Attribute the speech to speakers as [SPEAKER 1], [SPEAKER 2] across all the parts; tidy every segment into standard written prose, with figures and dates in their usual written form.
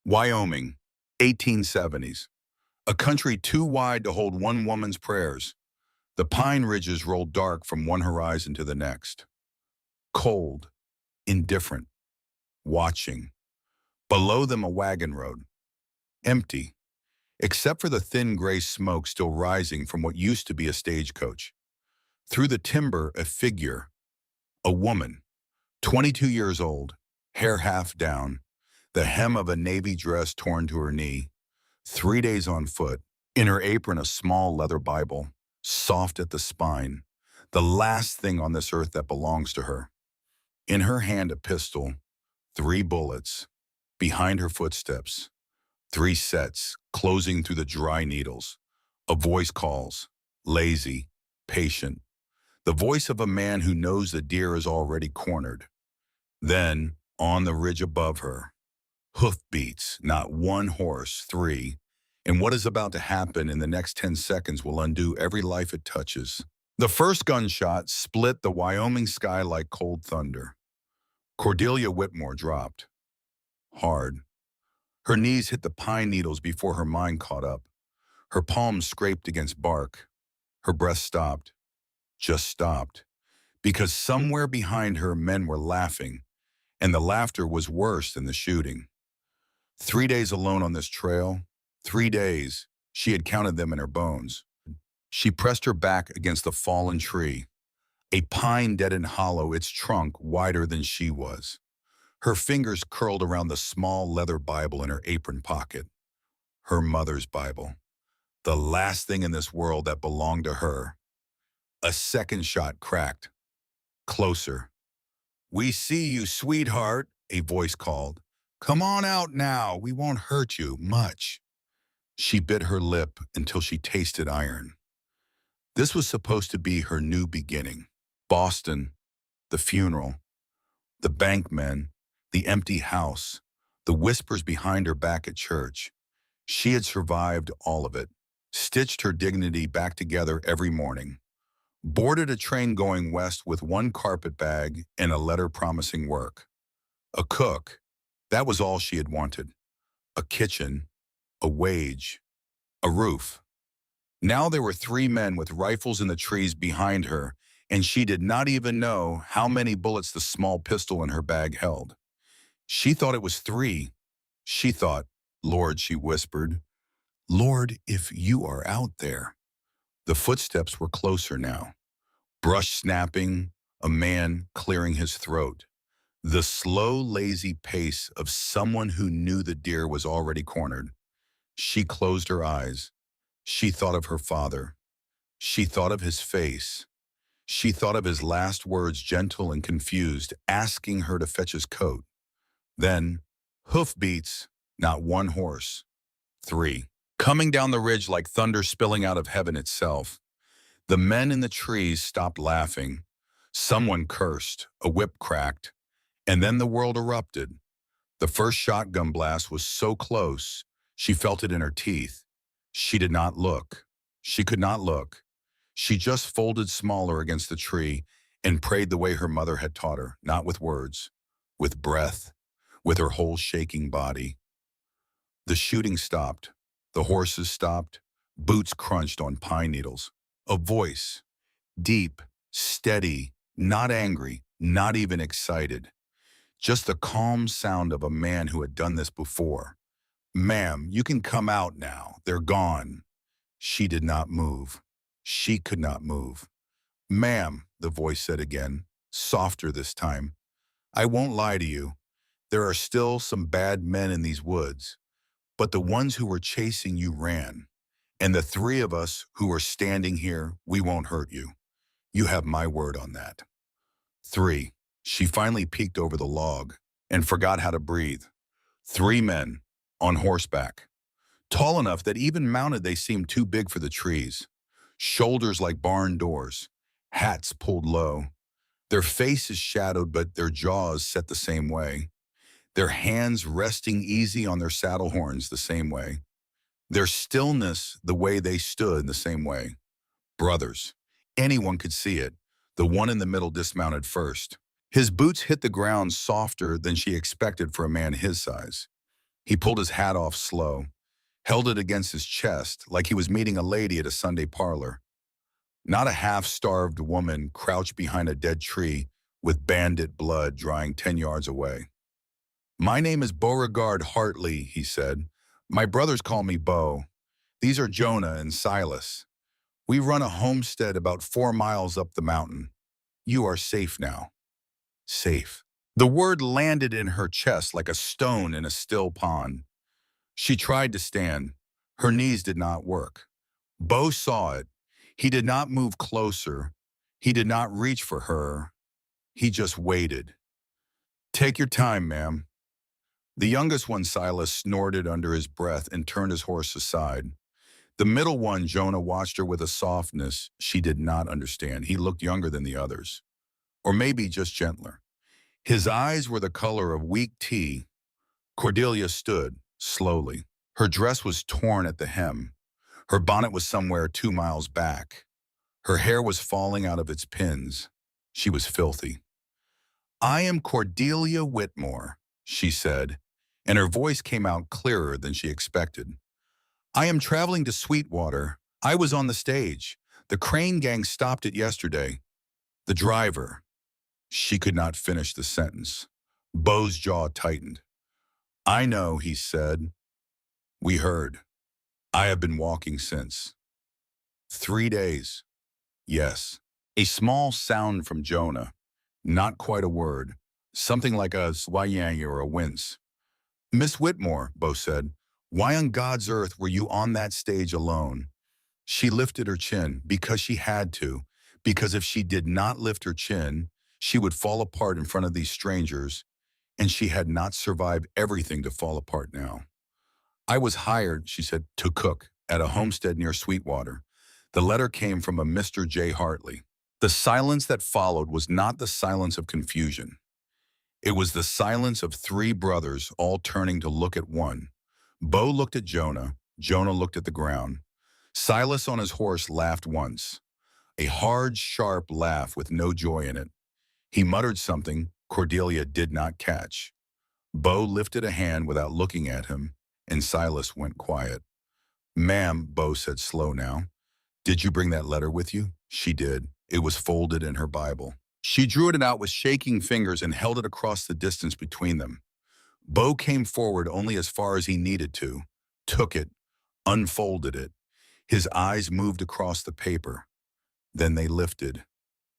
[SPEAKER 1] Wyoming, 1870s. A country too wide to hold one woman's prayers. The pine ridges rolled dark from one horizon to the next. Cold, indifferent, watching. Below them a wagon road. Empty, except for the thin gray smoke still rising from what used to be a stagecoach. Through the timber, a figure. A woman, 22 years old, hair half down, the hem of a navy dress torn to her knee, 3 days on foot, in her apron a small leather Bible, soft at the spine, the last thing on this earth that belongs to her. In her hand a pistol, 3 bullets, behind her footsteps, 3 sets, closing through the dry needles. A voice calls, lazy, patient, the voice of a man who knows the deer is already cornered. Then, on the ridge above her, hoofbeats, not one horse, 3, and what is about to happen in the next 10 seconds will undo every life it touches. The first gunshot split the Wyoming sky like cold thunder. Cordelia Whitmore dropped. Hard. Her knees hit the pine needles before her mind caught up. Her palms scraped against bark. Her breath stopped. Just stopped. Because somewhere behind her men were laughing, and the laughter was worse than the shooting. 3 days alone on this trail, 3 days, she had counted them in her bones. She pressed her back against the fallen tree, a pine dead and hollow, its trunk wider than she was. Her fingers curled around the small leather Bible in her apron pocket. Her mother's Bible. The last thing in this world that belonged to her. A second shot cracked. Closer. "We see you, sweetheart," a voice called. "Come on out now, we won't hurt you much." She bit her lip until she tasted iron. This was supposed to be her new beginning. Boston, the funeral, the bank men, the empty house, the whispers behind her back at church. She had survived all of it, stitched her dignity back together every morning, boarded a train going west with one carpet bag and a letter promising work. A cook, that was all she had wanted. A kitchen, a wage, a roof. Now there were 3 men with rifles in the trees behind her, and she did not even know how many bullets the small pistol in her bag held. She thought it was 3. She thought, "Lord," she whispered, "Lord, if you are out there." The footsteps were closer now. Brush snapping, a man clearing his throat. The slow, lazy pace of someone who knew the deer was already cornered. She closed her eyes. She thought of her father. She thought of his face. She thought of his last words, gentle and confused, asking her to fetch his coat. Then, hoofbeats, not one horse. 3. Coming down the ridge like thunder spilling out of heaven itself. The men in the trees stopped laughing. Someone cursed, a whip cracked, and then the world erupted. The first shotgun blast was so close, she felt it in her teeth. She did not look. She could not look. She just folded smaller against the tree and prayed the way her mother had taught her, not with words, with breath, with her whole shaking body. The shooting stopped. The horses stopped. Boots crunched on pine needles. A voice, deep, steady, not angry, not even excited. Just the calm sound of a man who had done this before. "Ma'am, you can come out now. They're gone." She did not move. She could not move. "Ma'am," the voice said again, softer this time, "I won't lie to you. There are still some bad men in these woods, but the ones who were chasing you ran. And the 3 of us who are standing here, we won't hurt you. You have my word on that." 3. She finally peeked over the log and forgot how to breathe. 3 men, on horseback. Tall enough that even mounted they seemed too big for the trees. Shoulders like barn doors. Hats pulled low. Their faces shadowed, but their jaws set the same way. Their hands resting easy on their saddle horns the same way. Their stillness the way they stood the same way. Brothers. Anyone could see it. The one in the middle dismounted first. His boots hit the ground softer than she expected for a man his size. He pulled his hat off slow, held it against his chest like he was meeting a lady at a Sunday parlor. Not a half-starved woman crouched behind a dead tree with bandit blood drying 10 yards away. "My name is Beauregard Hartley," he said. "My brothers call me Beau. These are Jonah and Silas. We run a homestead about 4 miles up the mountain. You are safe now." Safe. The word landed in her chest like a stone in a still pond. She tried to stand. Her knees did not work. Beau saw it. He did not move closer. He did not reach for her. He just waited. "Take your time, ma'am." The youngest one, Silas, snorted under his breath and turned his horse aside. The middle one, Jonah, watched her with a softness she did not understand. He looked younger than the others, or maybe just gentler. His eyes were the color of weak tea. Cordelia stood, slowly. Her dress was torn at the hem. Her bonnet was somewhere 2 miles back. Her hair was falling out of its pins. She was filthy. "I am Cordelia Whitmore," she said, and her voice came out clearer than she expected. "I am traveling to Sweetwater. I was on the stage. The Crane gang stopped it yesterday. The driver—" She could not finish the sentence. Beau's jaw tightened. "I know," he said. "We heard. I have been walking since." 3 days. Yes. A small sound from Jonah. Not quite a word. Something like a swayang or a wince. "Miss Whitmore," Beau said, "why on God's earth were you on that stage alone?" She lifted her chin because she had to, because if she did not lift her chin, she would fall apart in front of these strangers, and she had not survived everything to fall apart now. "I was hired," she said, "to cook at a homestead near Sweetwater. The letter came from a Mr. J. Hartley." The silence that followed was not the silence of confusion. It was the silence of three brothers all turning to look at one. Beau looked at Jonah. Jonah looked at the ground. Silas on his horse laughed once. A hard, sharp laugh with no joy in it. He muttered something Cordelia did not catch. Beau lifted a hand without looking at him, and Silas went quiet. "Ma'am," Beau said slow now, "did you bring that letter with you?" She did. It was folded in her Bible. She drew it out with shaking fingers and held it across the distance between them. Beau came forward only as far as he needed to, took it, unfolded it. His eyes moved across the paper. Then they lifted,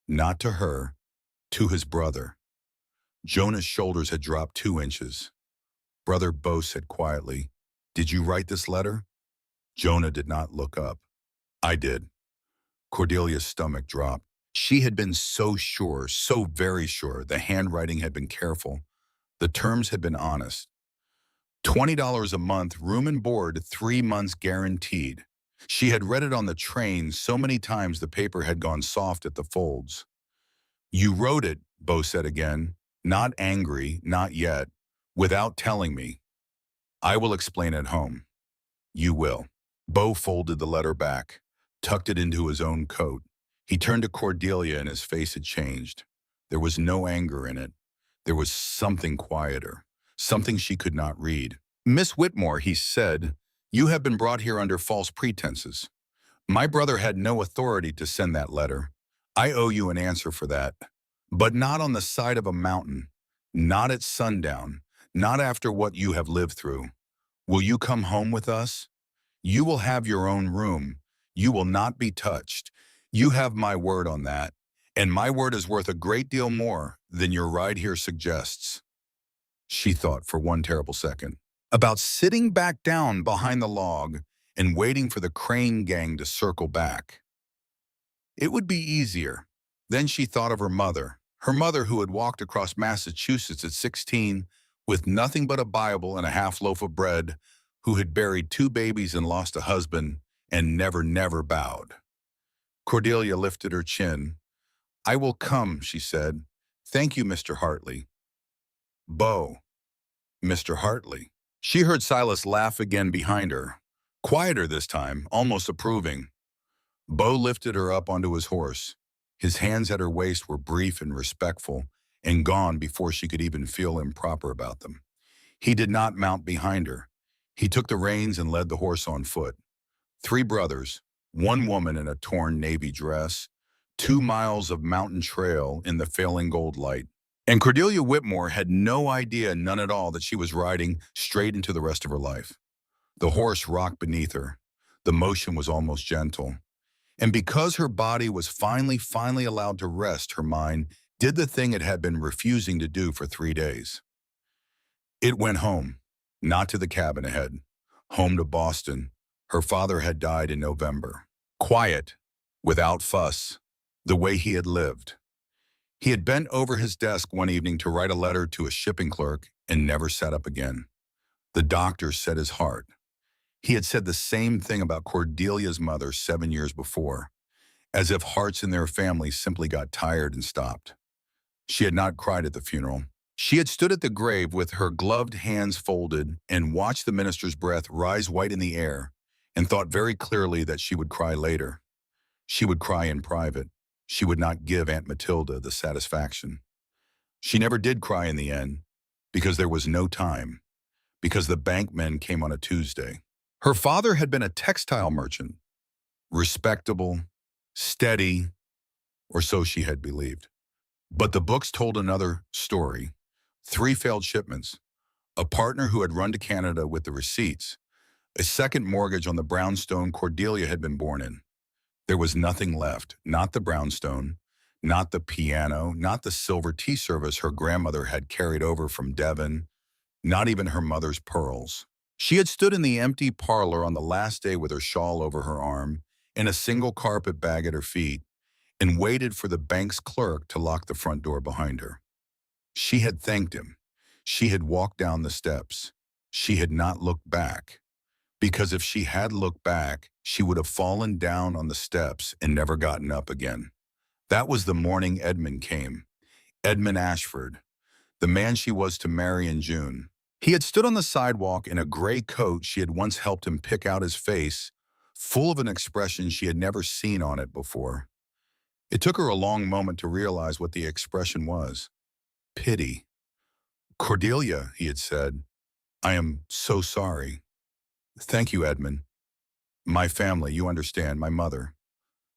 [SPEAKER 1] not to her, to his brother. Jonah's shoulders had dropped 2 inches. Brother Beau said quietly, "Did you write this letter?" Jonah did not look up. "I did." Cordelia's stomach dropped. She had been so sure, so very sure. The handwriting had been careful. The terms had been honest. $20 a month, room and board, 3 months guaranteed. She had read it on the train so many times the paper had gone soft at the folds. "You wrote it," Beau said again, not angry, not yet, "without telling me. I will explain at home." "You will." Beau folded the letter back, tucked it into his own coat. He turned to Cordelia and his face had changed. There was no anger in it. There was something quieter, something she could not read. "Miss Whitmore," he said, "you have been brought here under false pretenses. My brother had no authority to send that letter. I owe you an answer for that. But not on the side of a mountain, not at sundown, not after what you have lived through. Will you come home with us? You will have your own room. You will not be touched. You have my word on that, and my word is worth a great deal more than your ride here suggests." She thought for one terrible second about sitting back down behind the log and waiting for the Crane gang to circle back. It would be easier. Then she thought of her mother who had walked across Massachusetts at 16 with nothing but a Bible and a half loaf of bread, who had buried 2 babies and lost a husband and never bowed. Cordelia lifted her chin. "I will come," she said. "Thank you, Mr. Hartley." "Beau." "Mr. Hartley." She heard Silas laugh again behind her, quieter this time, almost approving. Beau lifted her up onto his horse. His hands at her waist were brief and respectful, and gone before she could even feel improper about them. He did not mount behind her. He took the reins and led the horse on foot. 3 brothers, one woman in a torn navy dress, 2 miles of mountain trail in the failing gold light. And Cordelia Whitmore had no idea, none at all, that she was riding straight into the rest of her life. The horse rocked beneath her. The motion was almost gentle. And because her body was finally allowed to rest, her mind did the thing it had been refusing to do for 3 days. It went home, not to the cabin ahead, home to Boston. Her father had died in November. Quiet, without fuss, the way he had lived. He had bent over his desk one evening to write a letter to a shipping clerk and never sat up again. The doctor said his heart. He had said the same thing about Cordelia's mother 7 years before, as if hearts in their family simply got tired and stopped. She had not cried at the funeral. She had stood at the grave with her gloved hands folded and watched the minister's breath rise white in the air and thought very clearly that she would cry later. She would cry in private. She would not give Aunt Matilda the satisfaction. She never did cry in the end because there was no time, because the bankmen came on a Tuesday. Her father had been a textile merchant, respectable, steady, or so she had believed. But the books told another story. 3 failed shipments, a partner who had run to Canada with the receipts, a second mortgage on the brownstone Cordelia had been born in. There was nothing left, not the brownstone, not the piano, not the silver tea service her grandmother had carried over from Devon, not even her mother's pearls. She had stood in the empty parlor on the last day with her shawl over her arm and a single carpet bag at her feet and waited for the bank's clerk to lock the front door behind her. She had thanked him. She had walked down the steps. She had not looked back, because if she had looked back, she would have fallen down on the steps and never gotten up again. That was the morning Edmund came. Edmund Ashford, the man she was to marry in June. He had stood on the sidewalk in a gray coat she had once helped him pick out his face, full of an expression she had never seen on it before. It took her a long moment to realize what the expression was. Pity. "Cordelia," he had said, "I am so sorry." "Thank you, Edmund. My family, you understand, my mother."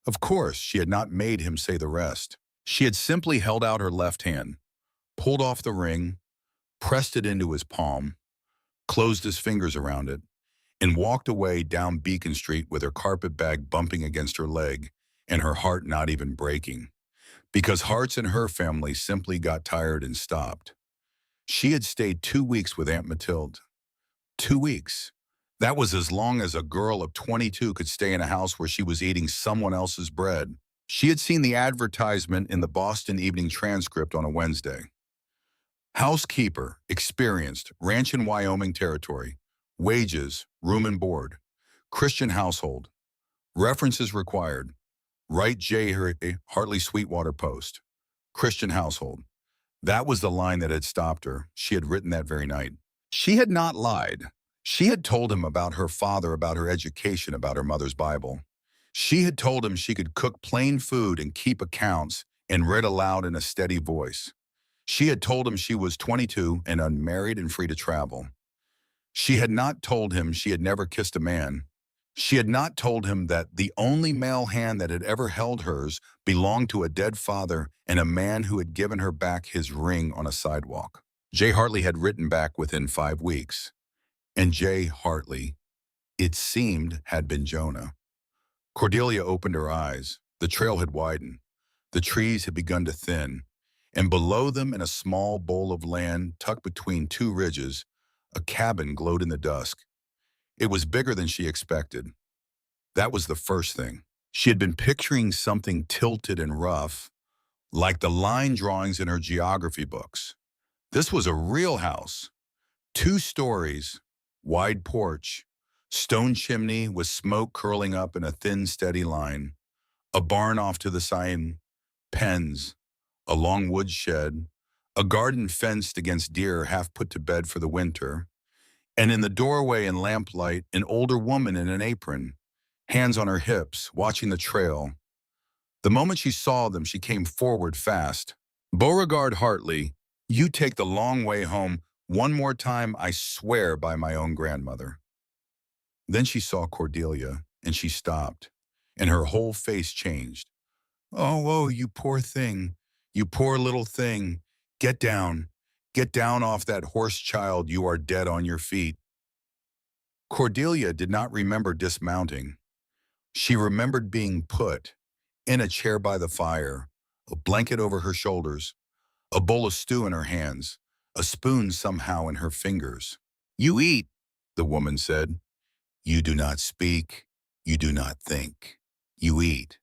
[SPEAKER 1] Of course, she had not made him say the rest. She had simply held out her left hand, pulled off the ring, pressed it into his palm, closed his fingers around it, and walked away down Beacon Street with her carpet bag bumping against her leg and her heart not even breaking, because hearts in her family simply got tired and stopped. She had stayed 2 weeks with Aunt Matilda. 2 weeks. That was as long as a girl of 22 could stay in a house where she was eating someone else's bread. She had seen the advertisement in the Boston Evening Transcript on a Wednesday. Housekeeper, experienced, ranch in Wyoming territory, wages, room and board, Christian household, references required, Write J. Hartley Sweetwater Post, Christian household. That was the line that had stopped her. She had written that very night. She had not lied. She had told him about her father, about her education, about her mother's Bible. She had told him she could cook plain food and keep accounts and read aloud in a steady voice. She had told him she was 22 and unmarried and free to travel. She had not told him she had never kissed a man. She had not told him that the only male hand that had ever held hers belonged to a dead father and a man who had given her back his ring on a sidewalk. J. Hartley had written back within 5 weeks. And J. Hartley, it seemed, had been Jonah. Cordelia opened her eyes. The trail had widened. The trees had begun to thin. And below them, in a small bowl of land tucked between 2 ridges, a cabin glowed in the dusk. It was bigger than she expected. That was the first thing. She had been picturing something tilted and rough, like the line drawings in her geography books. This was a real house. 2 stories, wide porch, stone chimney with smoke curling up in a thin, steady line, a barn off to the side, pens, a long wood shed, a garden fenced against deer half put to bed for the winter, and in the doorway in lamplight, an older woman in an apron, hands on her hips, watching the trail. The moment she saw them, she came forward fast. "Beauregard Hartley, you take the long way home. One more time, I swear by my own grandmother." Then she saw Cordelia, and she stopped, and her whole face changed. "Oh, oh, you poor thing. You poor little thing. Get down. Get down off that horse, child. You are dead on your feet." Cordelia did not remember dismounting. She remembered being put in a chair by the fire, a blanket over her shoulders, a bowl of stew in her hands, a spoon somehow in her fingers. "You eat," the woman said. "You do not speak. You do not think. You eat.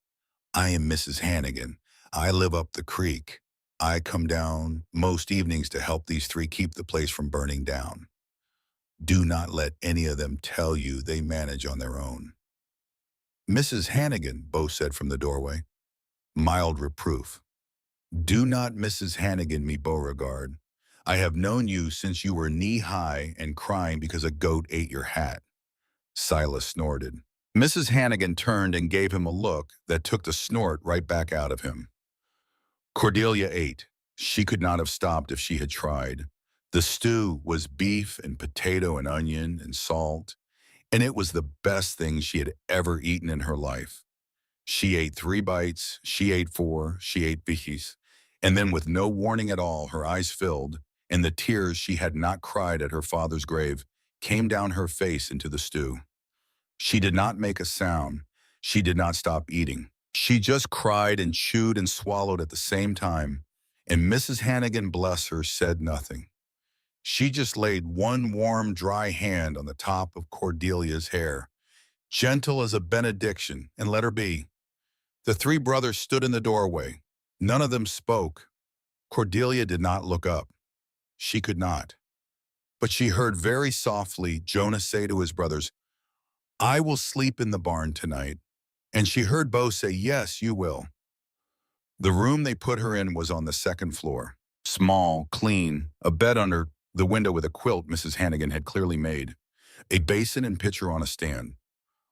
[SPEAKER 1] I am Mrs. Hannigan. I live up the creek. I come down most evenings to help these three keep the place from burning down. Do not let any of them tell you they manage on their own." "Mrs. Hannigan," Bo said from the doorway. Mild reproof. "Do not Mrs. Hannigan me Beauregard. I have known you since you were knee-high and crying because a goat ate your hat." Silas snorted. Mrs. Hannigan turned and gave him a look that took the snort right back out of him. Cordelia ate. She could not have stopped if she had tried. The stew was beef and potato and onion and salt, and it was the best thing she had ever eaten in her life. She ate 3 bites, she ate 4, she ate bees, and then with no warning at all, her eyes filled, and the tears she had not cried at her father's grave came down her face into the stew. She did not make a sound. She did not stop eating. She just cried and chewed and swallowed at the same time, and Mrs. Hannigan, bless her, said nothing. She just laid one warm, dry hand on the top of Cordelia's hair, gentle as a benediction, and let her be. The 3 brothers stood in the doorway. None of them spoke. Cordelia did not look up. She could not. But she heard very softly Jonah say to his brothers, "I will sleep in the barn tonight." And she heard Bo say, "Yes, you will." The room they put her in was on the 2nd floor. Small, clean, a bed under the window with a quilt Mrs. Hannigan had clearly made, a basin and pitcher on a stand,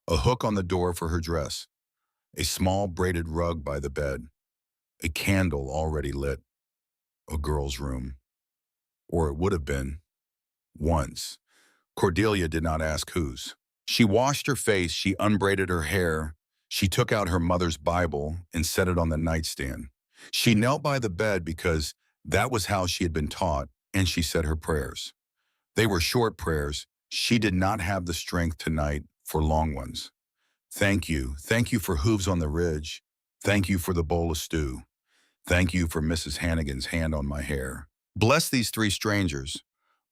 [SPEAKER 1] a hook on the door for her dress, a small braided rug by the bed, a candle already lit. A girl's room. Or it would have been. Once. Cordelia did not ask whose. She washed her face, she unbraided her hair, she took out her mother's Bible and set it on the nightstand. She knelt by the bed because that was how she had been taught, and she said her prayers. They were short prayers. She did not have the strength tonight for long ones. Thank you for hooves on the ridge. Thank you for the bowl of stew. Thank you for Mrs. Hannigan's hand on my hair. Bless these 3 strangers.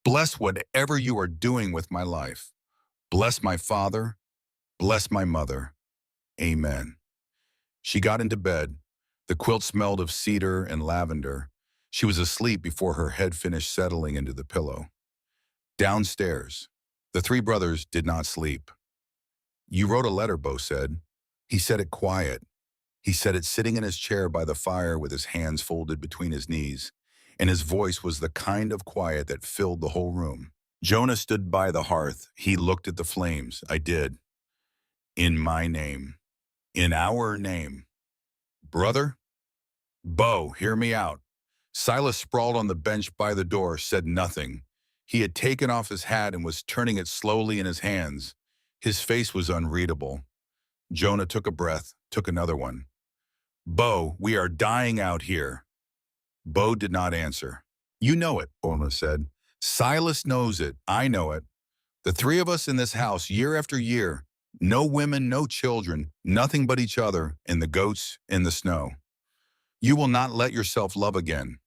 [SPEAKER 1] Bless whatever you are doing with my life. Bless my father. Bless my mother. Amen. She got into bed. The quilt smelled of cedar and lavender. She was asleep before her head finished settling into the pillow. Downstairs, the 3 brothers did not sleep. "You wrote a letter," Bo said. He said it quiet. He said it sitting in his chair by the fire with his hands folded between his knees, and his voice was the kind of quiet that filled the whole room. Jonah stood by the hearth. He looked at the flames. "I did. In my name. In our name. Brother?" "Bo, hear me out." Silas sprawled on the bench by the door, said nothing. He had taken off his hat and was turning it slowly in his hands. His face was unreadable. Jonah took a breath, took another one. "Bo, we are dying out here." Bo did not answer. "You know it," Jonah said. "Silas knows it. I know it. The 3 of us in this house year after year. No women, no children, nothing but each other and the goats in the snow. You will not let yourself love again.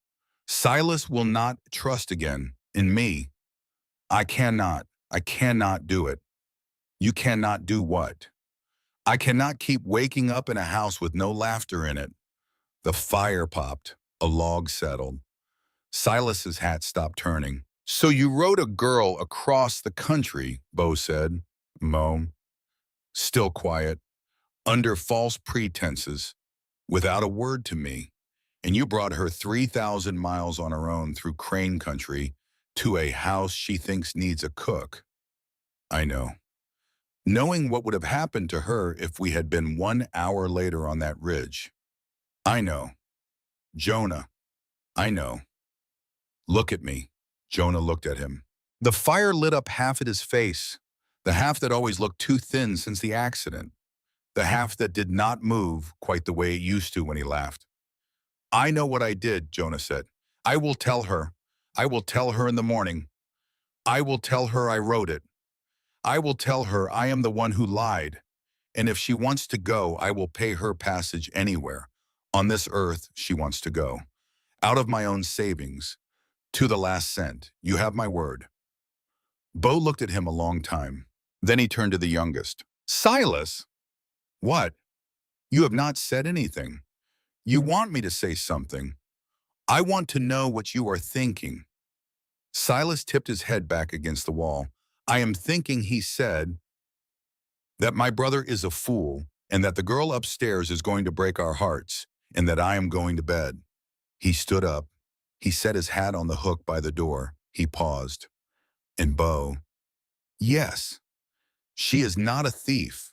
[SPEAKER 1] Silas will not trust again in me. I cannot do it." "You cannot do what?" "I cannot keep waking up in a house with no laughter in it." The fire popped. A log settled. Silas's hat stopped turning. "So you wrote a girl across the country," Bo said. Mo. Still quiet. "Under false pretenses. Without a word to me. And you brought her 3,000 miles on her own through Crane country to a house she thinks needs a cook." "I know." "Knowing what would have happened to her if we had been 1 hour later on that ridge." "I know." "Jonah, I know. Look at me. Jonah looked at him. The fire lit up half at his face, the half that always looked too thin since the accident, the half that did not move quite the way it used to when he laughed. I know what I did, Jonah said. I will tell her. I will tell her in the morning. I will tell her I wrote it. I will tell her I am the one who lied. And if she wants to go, I will pay her passage anywhere. On this earth, she wants to go. Out of my own savings. To the last cent. You have my word. Bo looked at him a long time. Then he turned to the youngest. Silas? What? You have not said anything. You want me to say something. I want to know what you are thinking. Silas tipped his head back against the wall. I am thinking, he said, that my brother is a fool, and that the girl upstairs is going to break our hearts, and that I am going to bed. He stood up. He set his hat on the hook by the door. He paused. And Bo, yes, she is not a thief.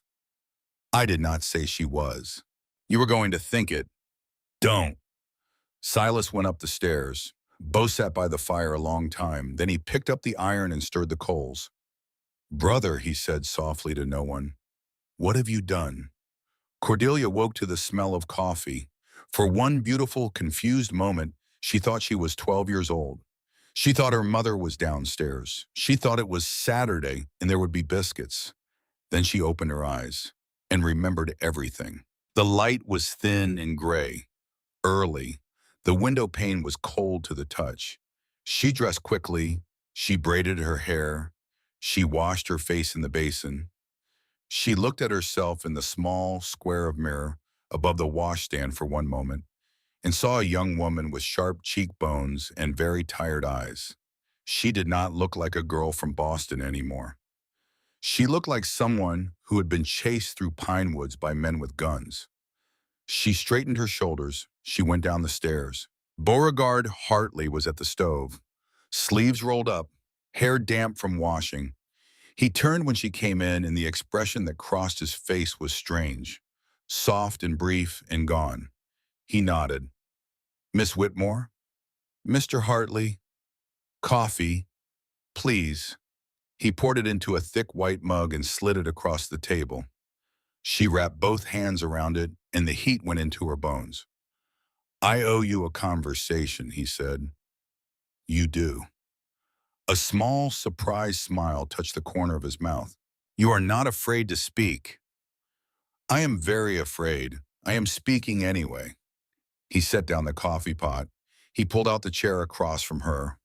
[SPEAKER 1] I did not say she was. You were going to think it. Don't. Silas went up the stairs. Bo sat by the fire a long time. Then he picked up the iron and stirred the coals. Brother, he said softly to no one, what have you done? Cordelia woke to the smell of coffee. For one beautiful, confused moment, she thought she was 12 years old. She thought her mother was downstairs. She thought it was Saturday and there would be biscuits. Then she opened her eyes and remembered everything. The light was thin and gray. Early. The window pane was cold to the touch. She dressed quickly. She braided her hair. She washed her face in the basin. She looked at herself in the small square of mirror above the washstand for one moment and saw a young woman with sharp cheekbones and very tired eyes. She did not look like a girl from Boston anymore. She looked like someone who had been chased through pine woods by men with guns. She straightened her shoulders. She went down the stairs. Beauregard Hartley was at the stove, sleeves rolled up, hair damp from washing. He turned when she came in, and the expression that crossed his face was strange, soft and brief and gone. He nodded. Miss Whitmore? Mr. Hartley? Coffee, please. He poured it into a thick white mug and slid it across the table. She wrapped both hands around it, and the heat went into her bones. I owe you a conversation, he said. You do. A small, surprised smile touched the corner of his mouth. You are not afraid to speak. I am very afraid. I am speaking anyway. He set down the coffee pot. He pulled out the chair across from her.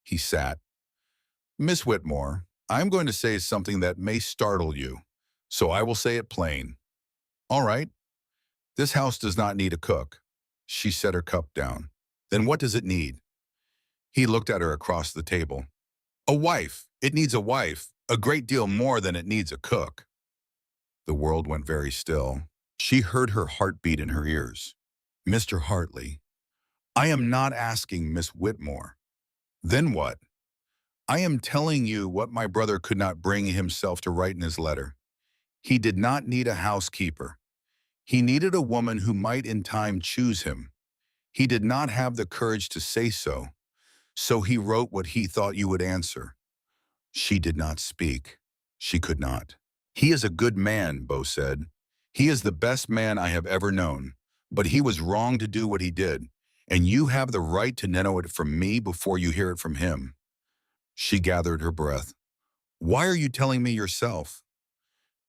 [SPEAKER 1] He sat. Miss Whitmore, I am going to say something that may startle you, so I will say it plain. All right. This house does not need a cook. She set her cup down. Then what does it need? He looked at her across the table. A wife. It needs a wife, a great deal more than it needs a cook. The world went very still. She heard her heartbeat in her ears. Mr. Hartley, I am not asking Miss Whitmore. Then what? I am telling you what my brother could not bring himself to write in his letter. He did not need a housekeeper. He needed a woman who might in time choose him. He did not have the courage to say so, so he wrote what he thought you would answer. She did not speak. She could not. He is a good man, Bo said. He is the best man I have ever known, but he was wrong to do what he did, and you have the right to know it from me before you hear it from him. She gathered her breath. Why are you telling me yourself?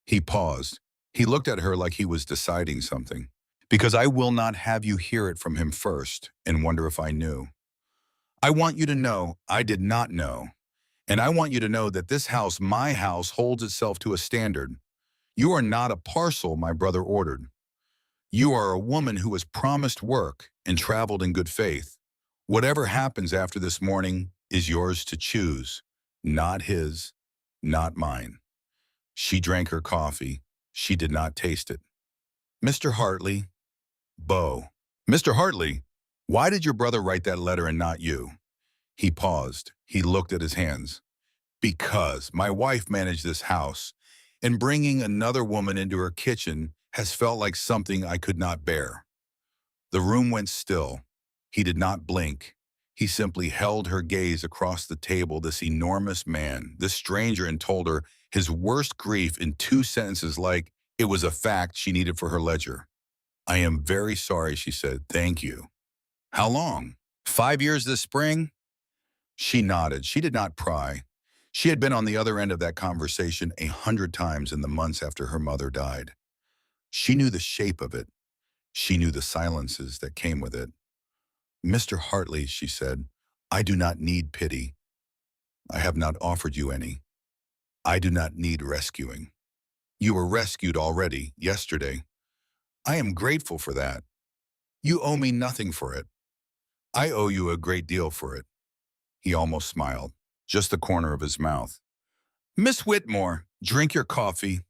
[SPEAKER 1] He paused. He looked at her like he was deciding something. Because I will not have you hear it from him first and wonder if I knew. I want you to know I did not know. And I want you to know that this house, my house, holds itself to a standard. You are not a parcel my brother ordered. You are a woman who was promised work and traveled in good faith. Whatever happens after this morning is yours to choose, not his, not mine. She drank her coffee. She did not taste it. Mr. Hartley, Bo. Mr. Hartley, why did your brother write that letter and not you? He paused. He looked at his hands. Because my wife managed this house, and bringing another woman into her kitchen has felt like something I could not bear. The room went still. He did not blink. He simply held her gaze across the table, this enormous man, this stranger, and told her his worst grief in 2 sentences like it was a fact she needed for her ledger. I am very sorry, she said. Thank you. How long? 5 years this spring? She nodded. She did not pry. She had been on the other end of that conversation 100 times in the months after her mother died. She knew the shape of it. She knew the silences that came with it. Mr. Hartley, she said, I do not need pity. I have not offered you any. I do not need rescuing. You were rescued already, yesterday. I am grateful for that. You owe me nothing for it. I owe you a great deal for it. He almost smiled, just the corner of his mouth. Miss Whitmore, drink your coffee.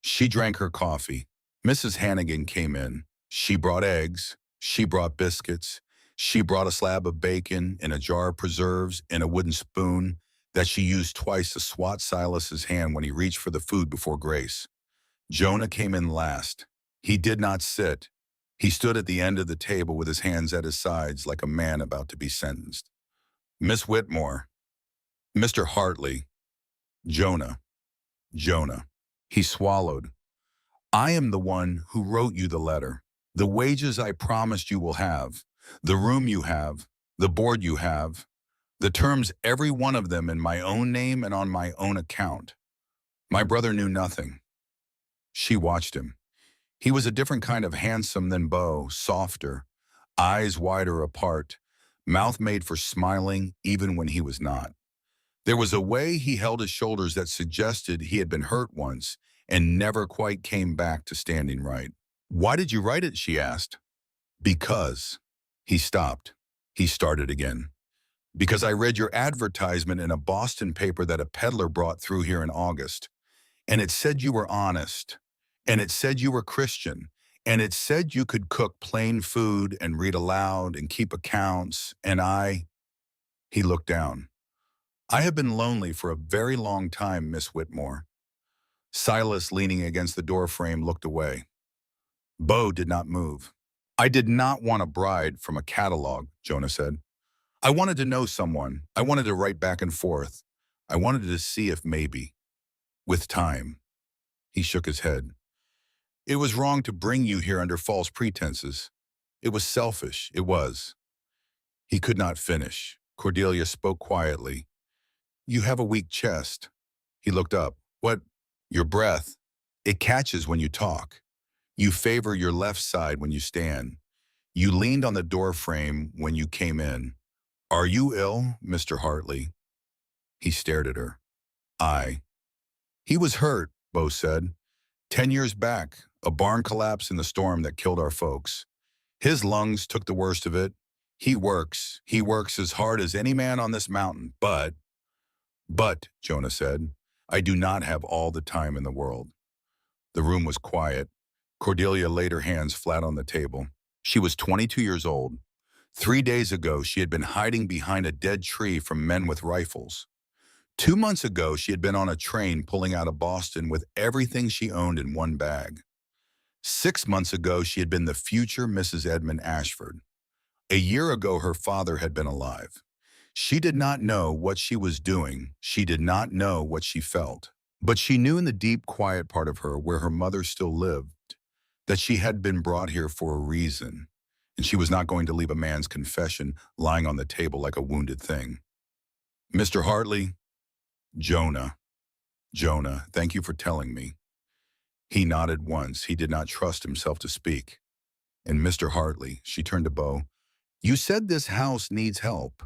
[SPEAKER 1] She drank her coffee. Mrs. Hannigan came in. She brought eggs. She brought biscuits. She brought a slab of bacon and a jar of preserves and a wooden spoon that she used twice to swat Silas's hand when he reached for the food before Grace. Jonah came in last. He did not sit. He stood at the end of the table with his hands at his sides like a man about to be sentenced. Miss Whitmore, Mr. Hartley, Jonah, Jonah. He swallowed. I am the one who wrote you the letter. The wages I promised you will have, the room you have, the board you have, the terms every one of them in my own name and on my own account. My brother knew nothing. She watched him. He was a different kind of handsome than Beau, softer, eyes wider apart, mouth made for smiling even when he was not. There was a way he held his shoulders that suggested he had been hurt once and never quite came back to standing right. Why did you write it? She asked. Because. He stopped. He started again. Because I read your advertisement in a Boston paper that a peddler brought through here in August. And it said you were honest. And it said you were Christian. And it said you could cook plain food and read aloud and keep accounts. And he looked down. I have been lonely for a very long time, Miss Whitmore. Silas, leaning against the doorframe, looked away. Beau did not move. I did not want a bride from a catalog, Jonah said. I wanted to know someone. I wanted to write back and forth. I wanted to see if maybe, with time. He shook his head. It was wrong to bring you here under false pretenses. It was selfish. It was. He could not finish. Cordelia spoke quietly. You have a weak chest. He looked up. What? Your breath. It catches when you talk. You favor your left side when you stand. You leaned on the door frame when you came in. Are you ill, Mr. Hartley? He stared at her. He was hurt, Beau said. 10 years back, a barn collapse in the storm that killed our folks. His lungs took the worst of it. He works as hard as any man on this mountain, but, Jonah said, I do not have all the time in the world. The room was quiet. Cordelia laid her hands flat on the table. She was 22 years old. 3 days ago, she had been hiding behind a dead tree from men with rifles. 2 months ago, she had been on a train pulling out of Boston with everything she owned in one bag. 6 months ago, she had been the future Mrs. Edmund Ashford. A year ago, her father had been alive. She did not know what she was doing. She did not know what she felt. But she knew in the deep, quiet part of her where her mother still lived that she had been brought here for a reason, and she was not going to leave a man's confession lying on the table like a wounded thing. Mr. Hartley, Jonah, thank you for telling me. He nodded once. He did not trust himself to speak. And Mr. Hartley, she turned to Beau, you said this house needs help.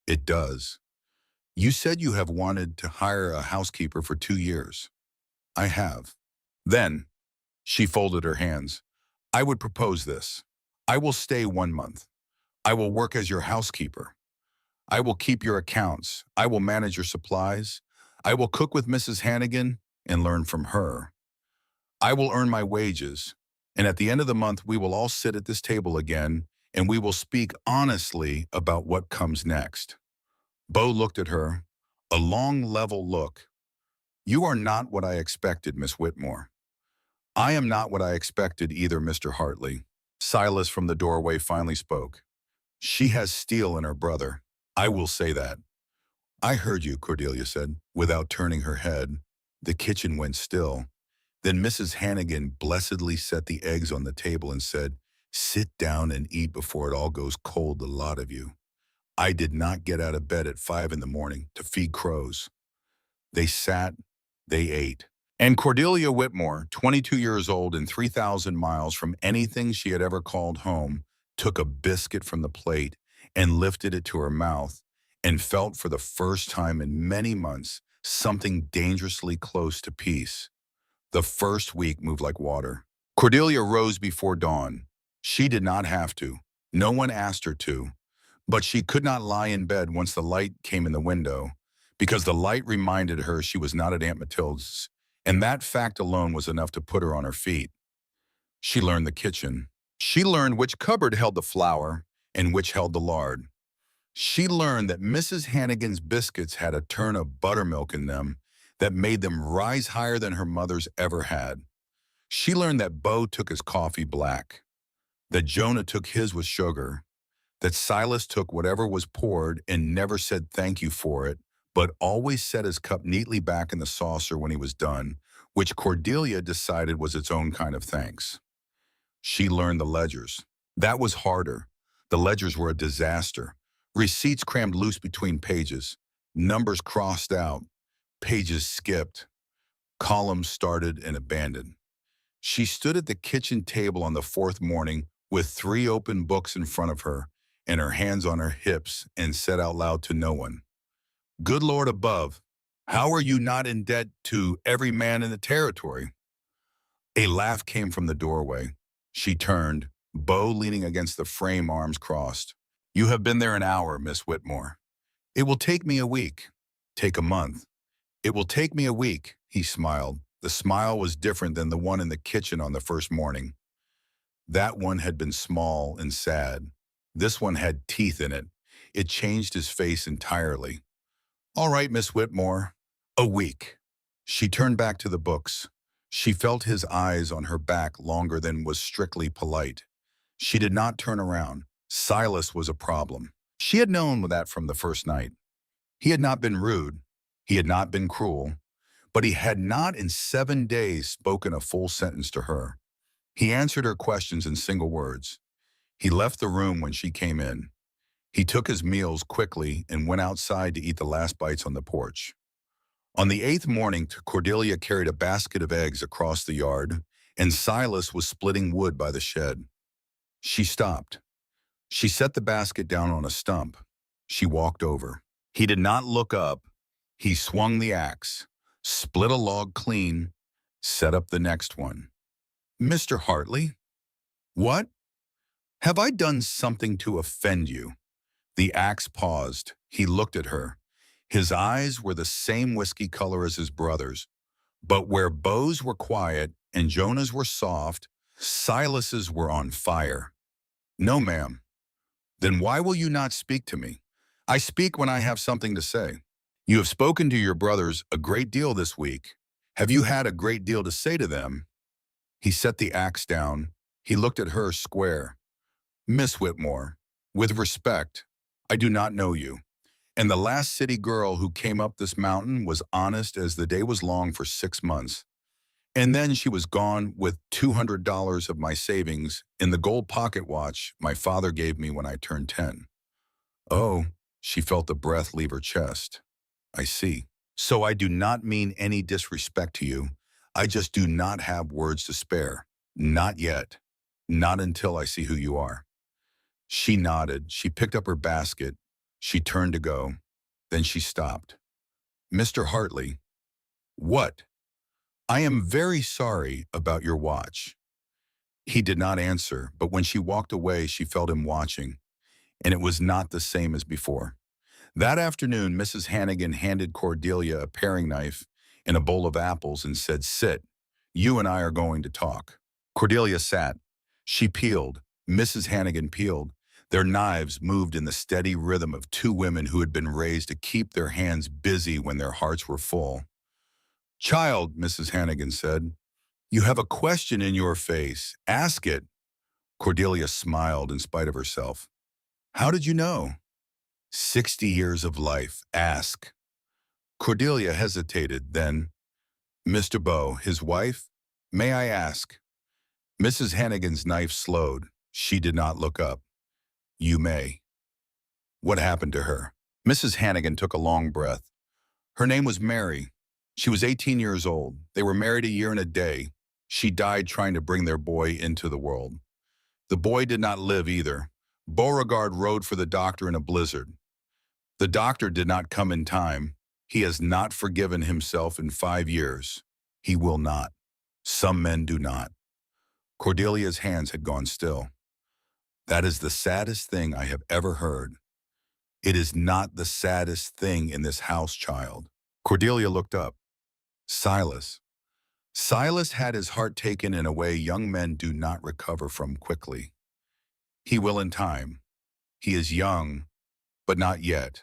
[SPEAKER 1] It does. You said you have wanted to hire a housekeeper for 2 years. I have. Then, she folded her hands. I would propose this. I will stay 1 month. I will work as your housekeeper. I will keep your accounts. I will manage your supplies. I will cook with Mrs. Hannigan and learn from her. I will earn my wages. And at the end of the month, we will all sit at this table again, and we will speak honestly about what comes next. Beau looked at her, a long, level look. You are not what I expected, Miss Whitmore. I am not what I expected either, Mr. Hartley. Silas from the doorway finally spoke. She has steel in her brother. I will say that. I heard you, Cordelia said, without turning her head. The kitchen went still. Then Mrs. Hannigan blessedly set the eggs on the table and said, "Sit down and eat before it all goes cold, the lot of you." I did not get out of bed at 5 in the morning to feed crows. They sat, they ate. And Cordelia Whitmore, 22 years old and 3,000 miles from anything she had ever called home, took a biscuit from the plate and lifted it to her mouth and felt for the first time in many months something dangerously close to peace. The first week moved like water. Cordelia rose before dawn. She did not have to. No one asked her to. But she could not lie in bed once the light came in the window, because the light reminded her she was not at Aunt Matilda's, and that fact alone was enough to put her on her feet. She learned the kitchen. She learned which cupboard held the flour and which held the lard. She learned that Mrs. Hannigan's biscuits had a turn of buttermilk in them that made them rise higher than her mother's ever had. She learned that Bo took his coffee black, that Jonah took his with sugar, that Silas took whatever was poured and never said thank you for it, but always set his cup neatly back in the saucer when he was done, which Cordelia decided was its own kind of thanks. She learned the ledgers. That was harder. The ledgers were a disaster. Receipts crammed loose between pages, numbers crossed out, pages skipped, columns started and abandoned. She stood at the kitchen table on the fourth morning with 3 open books in front of her and her hands on her hips and said out loud to no one, "Good Lord above, how are you not in debt to every man in the territory?" A laugh came from the doorway. She turned, Bo leaning against the frame, arms crossed. "You have been there an hour, Miss Whitmore. It will take me a week. Take a month. It will take me a week," he smiled. The smile was different than the one in the kitchen on the first morning. That one had been small and sad. This one had teeth in it. It changed his face entirely. "All right, Miss Whitmore. A week." She turned back to the books. She felt his eyes on her back longer than was strictly polite. She did not turn around. Silas was a problem. She had known that from the first night. He had not been rude. He had not been cruel. But he had not in 7 days spoken a full sentence to her. He answered her questions in single words. He left the room when she came in. He took his meals quickly and went outside to eat the last bites on the porch. On the 8th morning, Cordelia carried a basket of eggs across the yard, and Silas was splitting wood by the shed. She stopped. She set the basket down on a stump. She walked over. He did not look up. He swung the axe, split a log clean, set up the next one. "Mr. Hartley?" "What? Have I done something to offend you?" The axe paused. He looked at her. His eyes were the same whiskey color as his brother's, but where Bo's were quiet and Jonah's were soft, Silas's were on fire. "No, ma'am." "Then why will you not speak to me?" "I speak when I have something to say." "You have spoken to your brothers a great deal this week. Have you had a great deal to say to them?" He set the axe down. He looked at her square. "Miss Whitmore, with respect, I do not know you. And the last city girl who came up this mountain was honest as the day was long for 6 months. And then she was gone with $200 of my savings in the gold pocket watch my father gave me when I turned 10. "Oh," she felt the breath leave her chest. "I see. So I do not mean any disrespect to you. I just do not have words to spare. Not yet. Not until I see who you are." She nodded. She picked up her basket. She turned to go. Then she stopped. "Mr. Hartley." "What?" "I am very sorry about your watch." He did not answer, but when she walked away, she felt him watching, and it was not the same as before. That afternoon, Mrs. Hannigan handed Cordelia a paring knife and a bowl of apples and said, "Sit. You and I are going to talk." Cordelia sat. She peeled. Mrs. Hannigan peeled. Their knives moved in the steady rhythm of 2 women who had been raised to keep their hands busy when their hearts were full. "Child," Mrs. Hannigan said, "you have a question in your face. Ask it." Cordelia smiled in spite of herself. How did you know? 60 years of life. Ask. Cordelia hesitated, then, Mr. Bow, his wife? May I ask? Mrs. Hannigan's knife slowed. She did not look up. You may. What happened to her? Mrs. Hannigan took a long breath. Her name was Mary. She was 18 years old. They were married a year and a day. She died trying to bring their boy into the world. The boy did not live either. Beauregard rode for the doctor in a blizzard. The doctor did not come in time. He has not forgiven himself in 5 years. He will not. Some men do not. Cordelia's hands had gone still. That is the saddest thing I have ever heard. It is not the saddest thing in this house, child. Cordelia looked up. Silas. Silas had his heart taken in a way young men do not recover from quickly. He will in time. He is young, but not yet.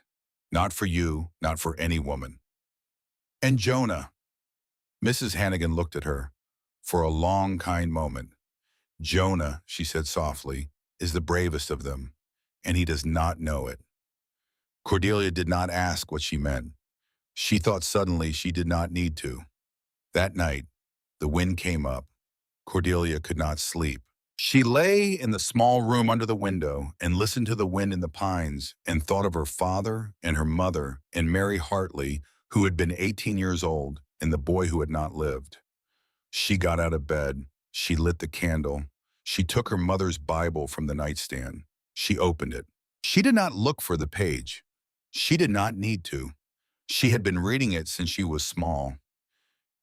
[SPEAKER 1] Not for you, not for any woman. And Jonah. Mrs. Hannigan looked at her for a long, kind moment. Jonah, she said softly, is the bravest of them, and he does not know it. Cordelia did not ask what she meant. She thought suddenly she did not need to. That night, the wind came up. Cordelia could not sleep. She lay in the small room under the window and listened to the wind in the pines and thought of her father and her mother and Mary Hartley, who had been 18 years old, and the boy who had not lived. She got out of bed. She lit the candle. She took her mother's Bible from the nightstand. She opened it. She did not look for the page. She did not need to. She had been reading it since she was small.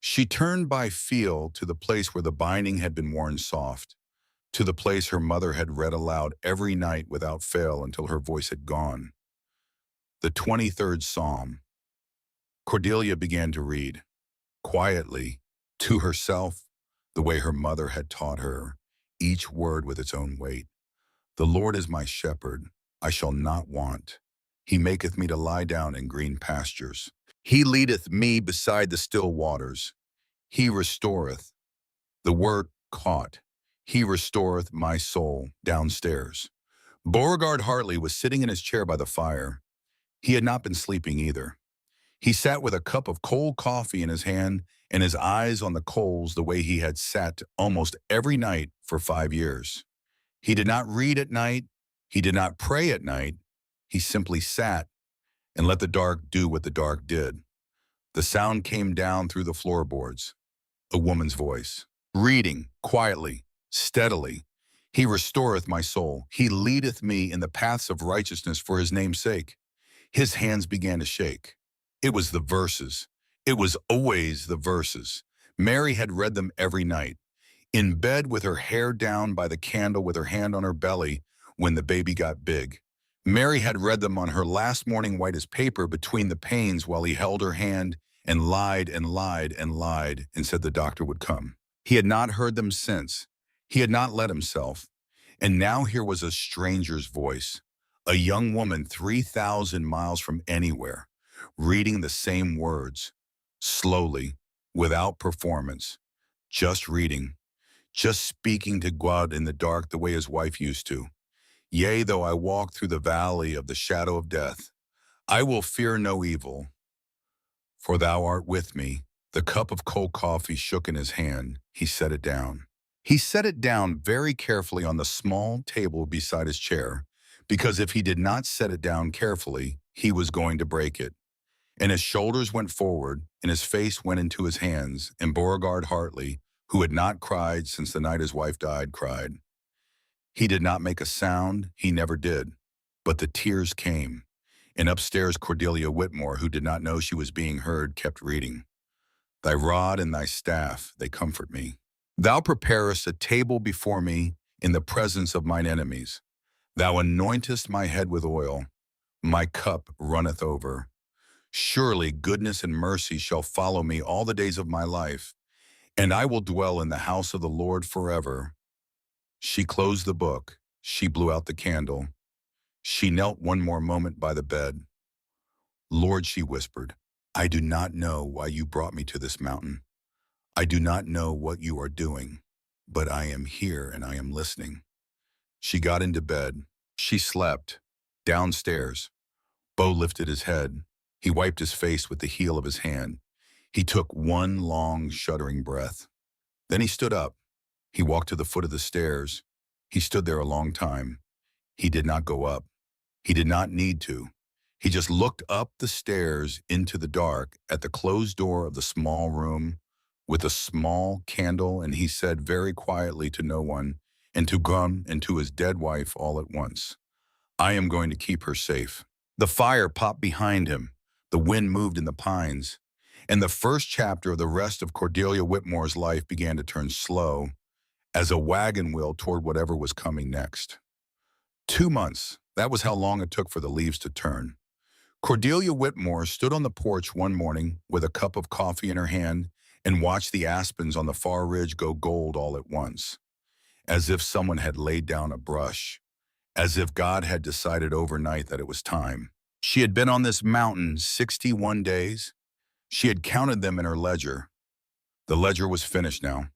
[SPEAKER 1] She turned by feel to the place where the binding had been worn soft, to the place her mother had read aloud every night without fail until her voice had gone. The 23rd Psalm. Cordelia began to read, quietly, to herself, the way her mother had taught her, each word with its own weight. The Lord is my shepherd, I shall not want. He maketh me to lie down in green pastures. He leadeth me beside the still waters. He restoreth. The word caught. He restoreth my soul downstairs. Beauregard Hartley was sitting in his chair by the fire. He had not been sleeping either. He sat with a cup of cold coffee in his hand and his eyes on the coals the way he had sat almost every night for 5 years. He did not read at night. He did not pray at night. He simply sat and let the dark do what the dark did. The sound came down through the floorboards. A woman's voice, reading quietly, steadily. He restoreth my soul. He leadeth me in the paths of righteousness for his name's sake. His hands began to shake. It was the verses. It was always the verses. Mary had read them every night. In bed with her hair down by the candle with her hand on her belly when the baby got big. Mary had read them on her last morning white as paper between the pains while he held her hand and lied and lied and lied and said the doctor would come. He had not heard them since. He had not let himself. And now here was a stranger's voice, a young woman 3,000 miles from anywhere, reading the same words, slowly, without performance, just reading, just speaking to God in the dark the way his wife used to. Yea, though I walk through the valley of the shadow of death, I will fear no evil, for thou art with me. The cup of cold coffee shook in his hand. He set it down. He set it down very carefully on the small table beside his chair, because if he did not set it down carefully, he was going to break it. And his shoulders went forward, and his face went into his hands, and Beauregard Hartley, who had not cried since the night his wife died, cried. He did not make a sound, he never did, but the tears came. And upstairs Cordelia Whitmore, who did not know she was being heard, kept reading. Thy rod and thy staff, they comfort me. Thou preparest a table before me in the presence of mine enemies. Thou anointest my head with oil. My cup runneth over. Surely goodness and mercy shall follow me all the days of my life, and I will dwell in the house of the Lord forever. She closed the book. She blew out the candle. She knelt one more moment by the bed. Lord, she whispered, I do not know why you brought me to this mountain. I do not know what you are doing, but I am here and I am listening. She got into bed. She slept. Downstairs, Bo lifted his head. He wiped his face with the heel of his hand. He took one long, shuddering breath. Then he stood up. He walked to the foot of the stairs. He stood there a long time. He did not go up. He did not need to. He just looked up the stairs into the dark at the closed door of the small room with a small candle, and he said very quietly to no one, and to Gun and to his dead wife all at once, "I am going to keep her safe." The fire popped behind him. The wind moved in the pines. And the first chapter of the rest of Cordelia Whitmore's life began to turn slow as a wagon wheel toward whatever was coming next. 2 months, that was how long it took for the leaves to turn. Cordelia Whitmore stood on the porch one morning with a cup of coffee in her hand and watched the aspens on the far ridge go gold all at once, as if someone had laid down a brush, as if God had decided overnight that it was time. She had been on this mountain 61 days. She had counted them in her ledger. The ledger was finished now.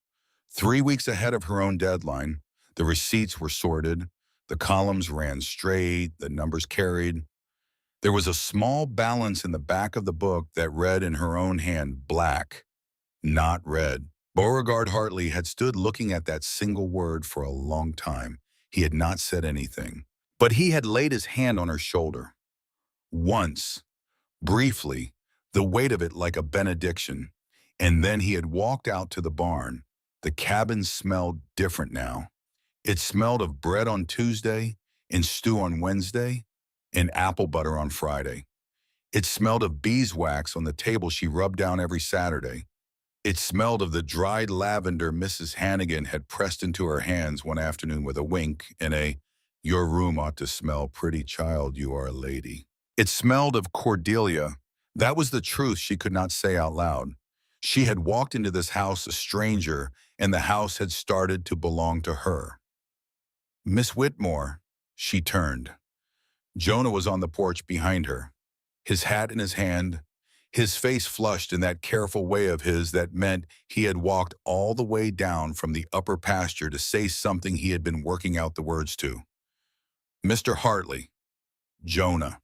[SPEAKER 1] 3 weeks ahead of her own deadline, the receipts were sorted, the columns ran straight, the numbers carried. There was a small balance in the back of the book that read in her own hand, black, not red. Beauregard Hartley had stood looking at that single word for a long time. He had not said anything, but he had laid his hand on her shoulder. Once, briefly, the weight of it like a benediction, and then he had walked out to the barn. The cabin smelled different now. It smelled of bread on Tuesday, and stew on Wednesday, and apple butter on Friday. It smelled of beeswax on the table she rubbed down every Saturday. It smelled of the dried lavender Mrs. Hannigan had pressed into her hands one afternoon with a wink and a, "Your room ought to smell pretty, child, you are a lady." It smelled of Cordelia. That was the truth she could not say out loud. She had walked into this house a stranger, and the house had started to belong to her. "Miss Whitmore," she turned. Jonah was on the porch behind her, his hat in his hand, his face flushed in that careful way of his that meant he had walked all the way down from the upper pasture to say something he had been working out the words to. "Mr. Hartley." Jonah.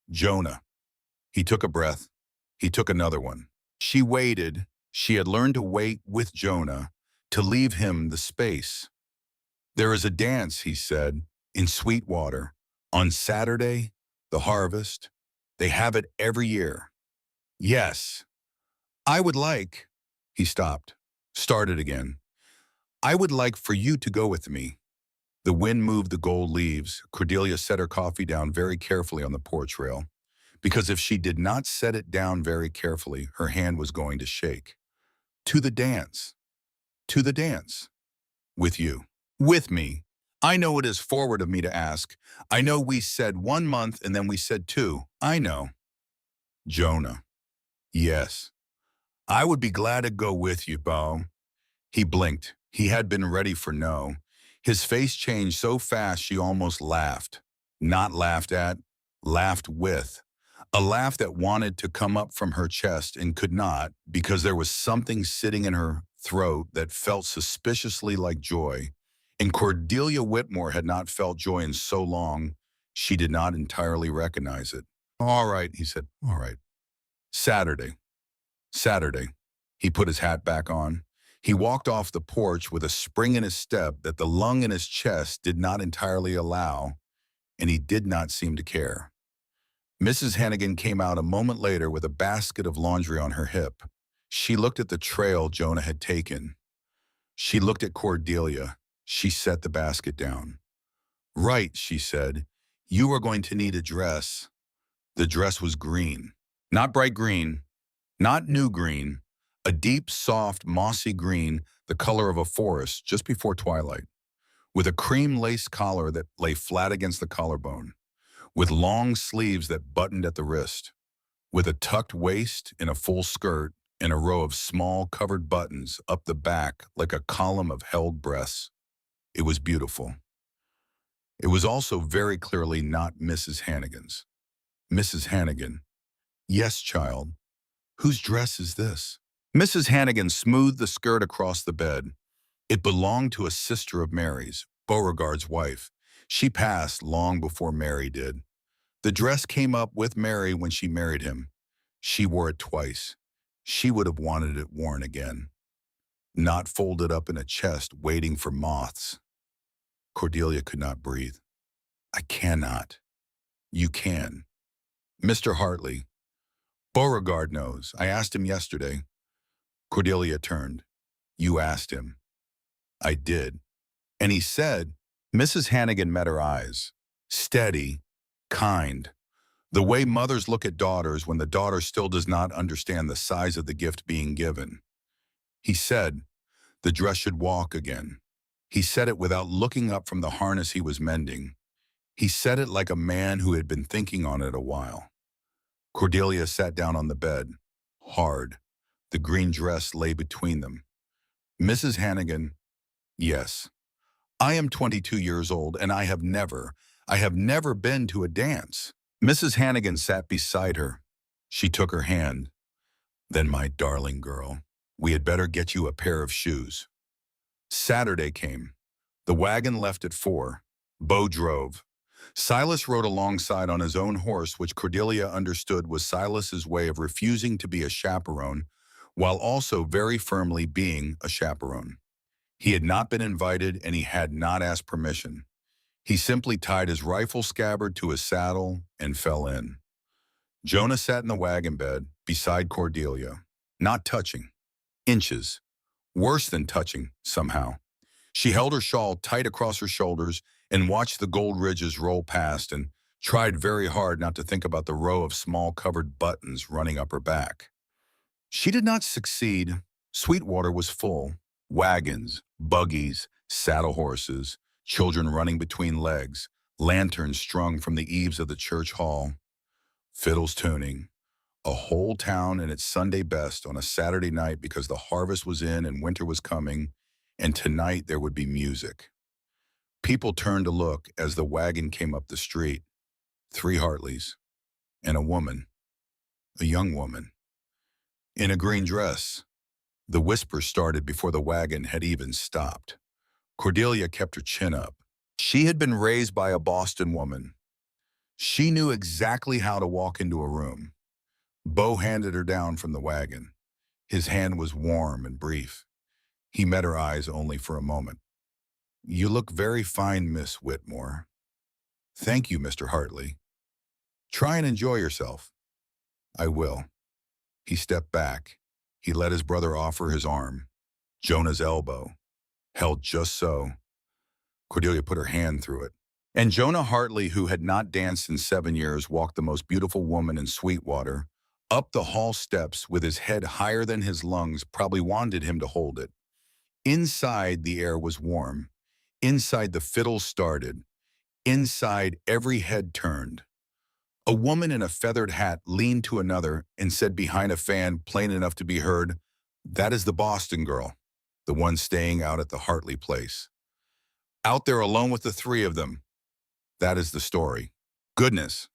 [SPEAKER 1] Jonah. He took a breath. He took another one. She waited. She had learned to wait with Jonah, to leave him the space. "There is a dance," he said, "in Sweetwater. On Saturday, the harvest. They have it every year." "Yes. I would like," he stopped, started again. "I would like for you to go with me." The wind moved the gold leaves. Cordelia set her coffee down very carefully on the porch rail, because if she did not set it down very carefully, her hand was going to shake. "To the dance. To the dance. With you." "With me. I know it is forward of me to ask. I know we said 1 month and then we said 2. I know." Jonah. "Yes. I would be glad to go with you, Bo." He blinked. He had been ready for no. His face changed so fast she almost laughed. Not laughed at, laughed with. A laugh that wanted to come up from her chest and could not, because there was something sitting in her throat that felt suspiciously like joy. And Cordelia Whitmore had not felt joy in so long, she did not entirely recognize it. "All right," he said, "all right. Saturday. Saturday." He put his hat back on. He walked off the porch with a spring in his step that the lung in his chest did not entirely allow, and he did not seem to care. Mrs. Hannigan came out a moment later with a basket of laundry on her hip. She looked at the trail Jonah had taken. She looked at Cordelia. She set the basket down. "Right," she said. "You are going to need a dress." The dress was green. Not bright green. Not new green. A deep, soft, mossy green, the color of a forest just before twilight, with a cream lace collar that lay flat against the collarbone, with long sleeves that buttoned at the wrist, with a tucked waist and a full skirt and a row of small covered buttons up the back like a column of held breasts. It was beautiful. It was also very clearly not Mrs. Hannigan's. "Mrs. Hannigan." "Yes, child. Whose dress is this?" Mrs. Hannigan smoothed the skirt across the bed. It belonged to a sister of Mary's, Beauregard's wife. She passed long before Mary did. The dress came up with Mary when she married him. She wore it twice. She would have wanted it worn again, not folded up in a chest waiting for moths. Cordelia could not breathe. I cannot. You can. Mr. Hartley. Beauregard knows. I asked him yesterday. Cordelia turned. You asked him. I did. And he said, Mrs. Hannigan met her eyes. Steady, kind. The way mothers look at daughters when the daughter still does not understand the size of the gift being given. He said, the dress should walk again. He said it without looking up from the harness he was mending. He said it like a man who had been thinking on it a while. Cordelia sat down on the bed, hard. The green dress lay between them. Mrs. Hannigan, yes. I am 22 years old and I have never been to a dance. Mrs. Hannigan sat beside her. She took her hand. Then, my darling girl, we had better get you a pair of shoes. Saturday came. The wagon left at 4. Beau drove. Silas rode alongside on his own horse, which Cordelia understood was Silas's way of refusing to be a chaperone, while also very firmly being a chaperone. He had not been invited and he had not asked permission. He simply tied his rifle scabbard to his saddle and fell in. Jonah sat in the wagon bed beside Cordelia, not touching. Inches. Worse than touching, somehow. She held her shawl tight across her shoulders and watched the gold ridges roll past and tried very hard not to think about the row of small covered buttons running up her back. She did not succeed. Sweetwater was full. Wagons, buggies, saddle horses, children running between legs, lanterns strung from the eaves of the church hall, fiddles tuning, a whole town in its Sunday best on a Saturday night because the harvest was in and winter was coming, and tonight there would be music. People turned to look as the wagon came up the street. 3 Hartleys, and a woman, a young woman, in a green dress. The whisper started before the wagon had even stopped. Cordelia kept her chin up. She had been raised by a Boston woman. She knew exactly how to walk into a room. Beau handed her down from the wagon. His hand was warm and brief. He met her eyes only for a moment. You look very fine, Miss Whitmore. Thank you, Mr. Hartley. Try and enjoy yourself. I will. He stepped back. He let his brother offer his arm. Jonah's elbow, held just so. Cordelia put her hand through it. And Jonah Hartley, who had not danced in 7 years, walked the most beautiful woman in Sweetwater, up the hall steps with his head higher than his lungs, probably wanted him to hold it. Inside, the air was warm. Inside, the fiddles started. Inside, every head turned. A woman in a feathered hat leaned to another and said behind a fan, plain enough to be heard, that is the Boston girl, the one staying out at the Hartley place. Out there alone with the 3 of them. That is the story. Goodness.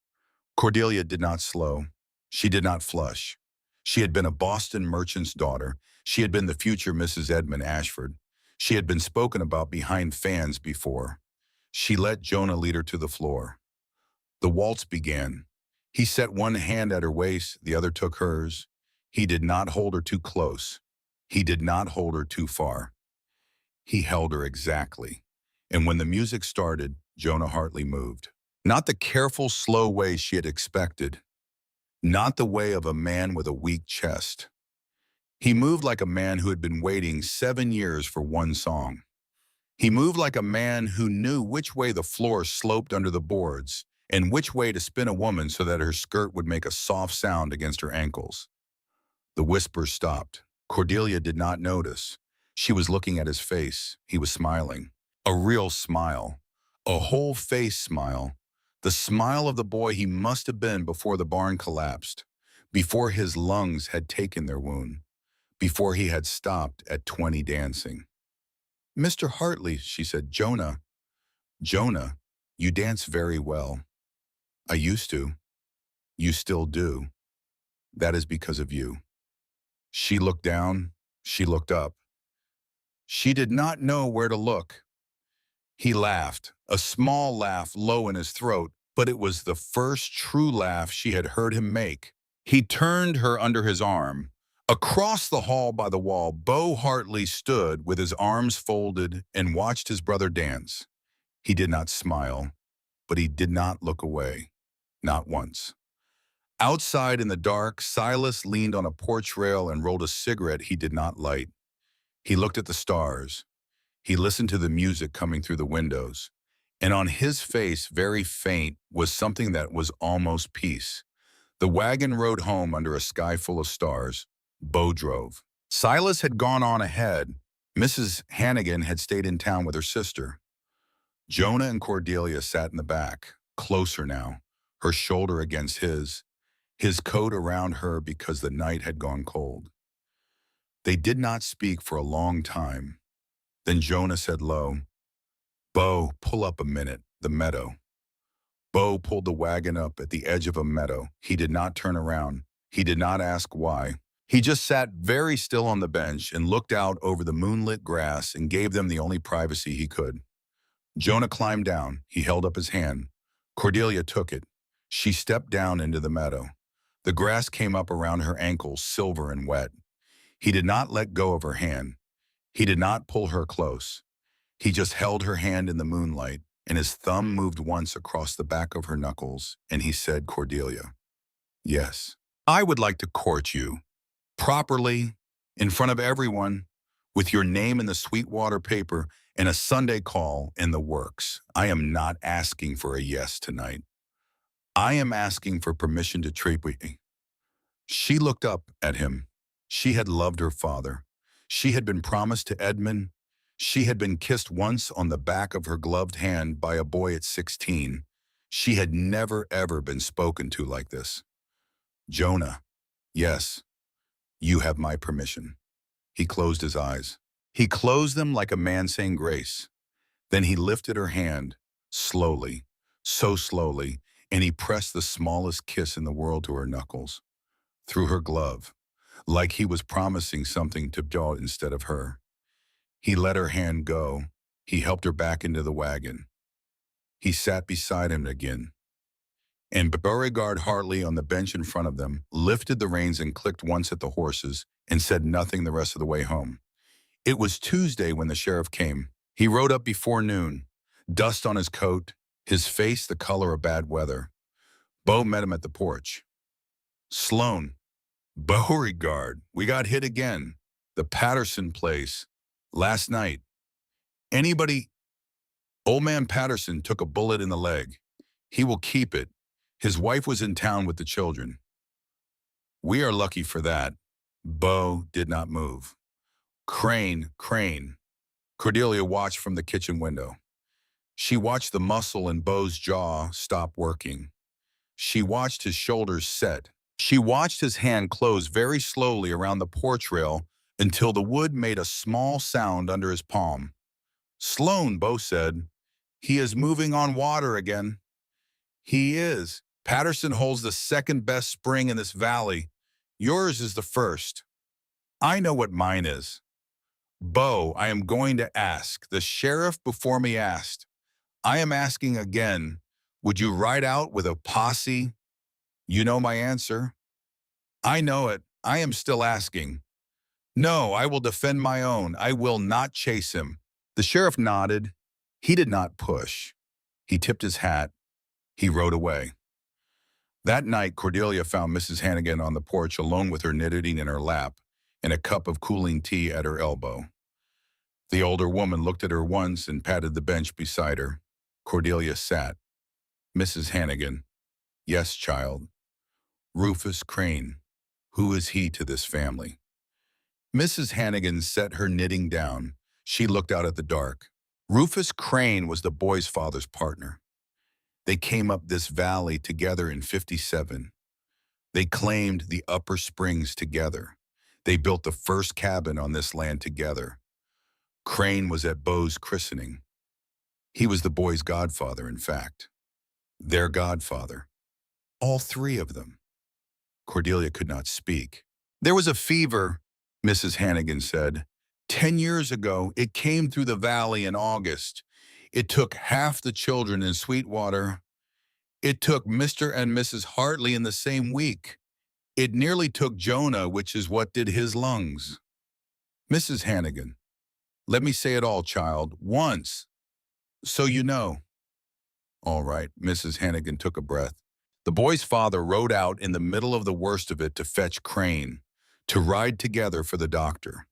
[SPEAKER 1] Cordelia did not slow. She did not flush. She had been a Boston merchant's daughter. She had been the future Mrs. Edmund Ashford. She had been spoken about behind fans before. She let Jonah lead her to the floor. The waltz began. He set one hand at her waist, the other took hers. He did not hold her too close. He did not hold her too far. He held her exactly. And when the music started, Jonah Hartley moved. Not the careful, slow way she had expected. Not the way of a man with a weak chest. He moved like a man who had been waiting 7 years for one song. He moved like a man who knew which way the floor sloped under the boards and which way to spin a woman so that her skirt would make a soft sound against her ankles. The whispers stopped. Cordelia did not notice. She was looking at his face. He was smiling. A real smile. A whole face smile. The smile of the boy he must have been before the barn collapsed, before his lungs had taken their wound, before he had stopped at 20 dancing. Mr. Hartley, she said, Jonah, you dance very well. I used to. You still do. That is because of you. She looked down. She looked up. She did not know where to look. He laughed, a small laugh low in his throat, but it was the first true laugh she had heard him make. He turned her under his arm. Across the hall by the wall, Bo Hartley stood with his arms folded and watched his brother dance. He did not smile, but he did not look away. Not once. Outside in the dark, Silas leaned on a porch rail and rolled a cigarette he did not light. He looked at the stars. He listened to the music coming through the windows. And on his face, very faint, was something that was almost peace. The wagon rode home under a sky full of stars. Bo drove. Silas had gone on ahead. Mrs. Hannigan had stayed in town with her sister. Jonah and Cordelia sat in the back, closer now, her shoulder against his coat around her because the night had gone cold. They did not speak for a long time. Then Jonah said low, "Bo, pull up a minute, the meadow." Bo pulled the wagon up at the edge of a meadow. He did not turn around. He did not ask why. He just sat very still on the bench and looked out over the moonlit grass and gave them the only privacy he could. Jonah climbed down. He held up his hand. Cordelia took it. She stepped down into the meadow. The grass came up around her ankles, silver and wet. He did not let go of her hand. He did not pull her close. He just held her hand in the moonlight, and his thumb moved once across the back of her knuckles, and he said, "Cordelia, yes, I would like to court you, properly, in front of everyone, with your name in the Sweetwater paper and a Sunday call in the works. I am not asking for a yes tonight. I am asking for permission to treat with me." She looked up at him. She had loved her father. She had been promised to Edmund. She had been kissed once on the back of her gloved hand by a boy at 16. She had never, ever been spoken to like this. "Jonah, yes, you have my permission." He closed his eyes. He closed them like a man saying grace. Then he lifted her hand, slowly, so slowly, and he pressed the smallest kiss in the world to her knuckles, through her glove, like he was promising something to Joe instead of her. He let her hand go. He helped her back into the wagon. He sat beside him again. And Beauregard Hartley on the bench in front of them lifted the reins and clicked once at the horses and said nothing the rest of the way home. It was Tuesday when the sheriff came. He rode up before noon, dust on his coat, his face the color of bad weather. Bo met him at the porch. "Sloan, Beauregard, we got hit again. The Patterson place. Last night. Anybody?" "Old man Patterson took a bullet in the leg. He will keep it. His wife was in town with the children." "We are lucky for that." Bo did not move. Crane. Cordelia watched from the kitchen window. She watched the muscle in Bo's jaw stop working. She watched his shoulders set. She watched his hand close very slowly around the porch rail until the wood made a small sound under his palm. "Sloan," Bo said, "he is moving on water again." "He is. Patterson holds the second best spring in this valley. Yours is the first. I know what mine is." "Bo, I am going to ask. The sheriff before me asked. I am asking again. Would you ride out with a posse? You know my answer." "I know it. I am still asking." "No, I will defend my own. I will not chase him." The sheriff nodded. He did not push. He tipped his hat. He rode away. That night, Cordelia found Mrs. Hannigan on the porch alone with her knitting in her lap and a cup of cooling tea at her elbow. The older woman looked at her once and patted the bench beside her. Cordelia sat. "Mrs. Hannigan." "Yes, child." "Rufus Crane. Who is he to this family?" Mrs. Hannigan set her knitting down. She looked out at the dark. Rufus Crane was the boy's father's partner. They came up this valley together in '57. They claimed the Upper Springs together. They built the first cabin on this land together. Crane was at Bo's christening. He was the boy's godfather, in fact. Their godfather. All three of them. Cordelia could not speak. "There was a fever," Mrs. Hannigan said. 10 years ago, it came through the valley in August. It took half the children in Sweetwater. It took Mr. and Mrs. Hartley in the same week. It nearly took Jonah, which is what did his lungs. Mrs. Hannigan, let me say it all, child, once, so you know. All right, Mrs. Hannigan took a breath. The boy's father rode out in the middle of the worst of it to fetch Crane, to ride together for the doctor.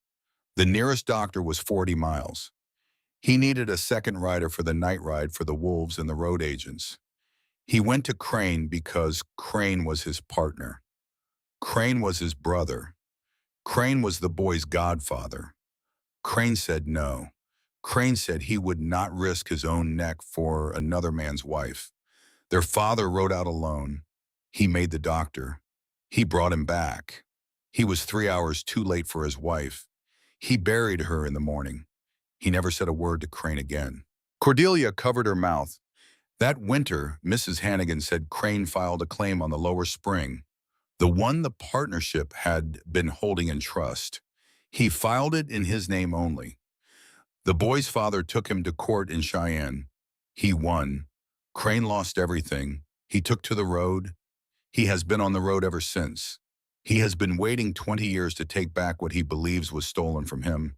[SPEAKER 1] The nearest doctor was 40 miles. He needed a second rider for the night ride for the wolves and the road agents. He went to Crane because Crane was his partner. Crane was his brother. Crane was the boy's godfather. Crane said no. Crane said he would not risk his own neck for another man's wife. Their father rode out alone. He made the doctor. He brought him back. He was 3 hours too late for his wife. He buried her in the morning. He never said a word to Crane again. Cordelia covered her mouth. That winter, Mrs. Hannigan said Crane filed a claim on the lower spring, the one the partnership had been holding in trust. He filed it in his name only. The boy's father took him to court in Cheyenne. He won. Crane lost everything. He took to the road. He has been on the road ever since. He has been waiting 20 years to take back what he believes was stolen from him.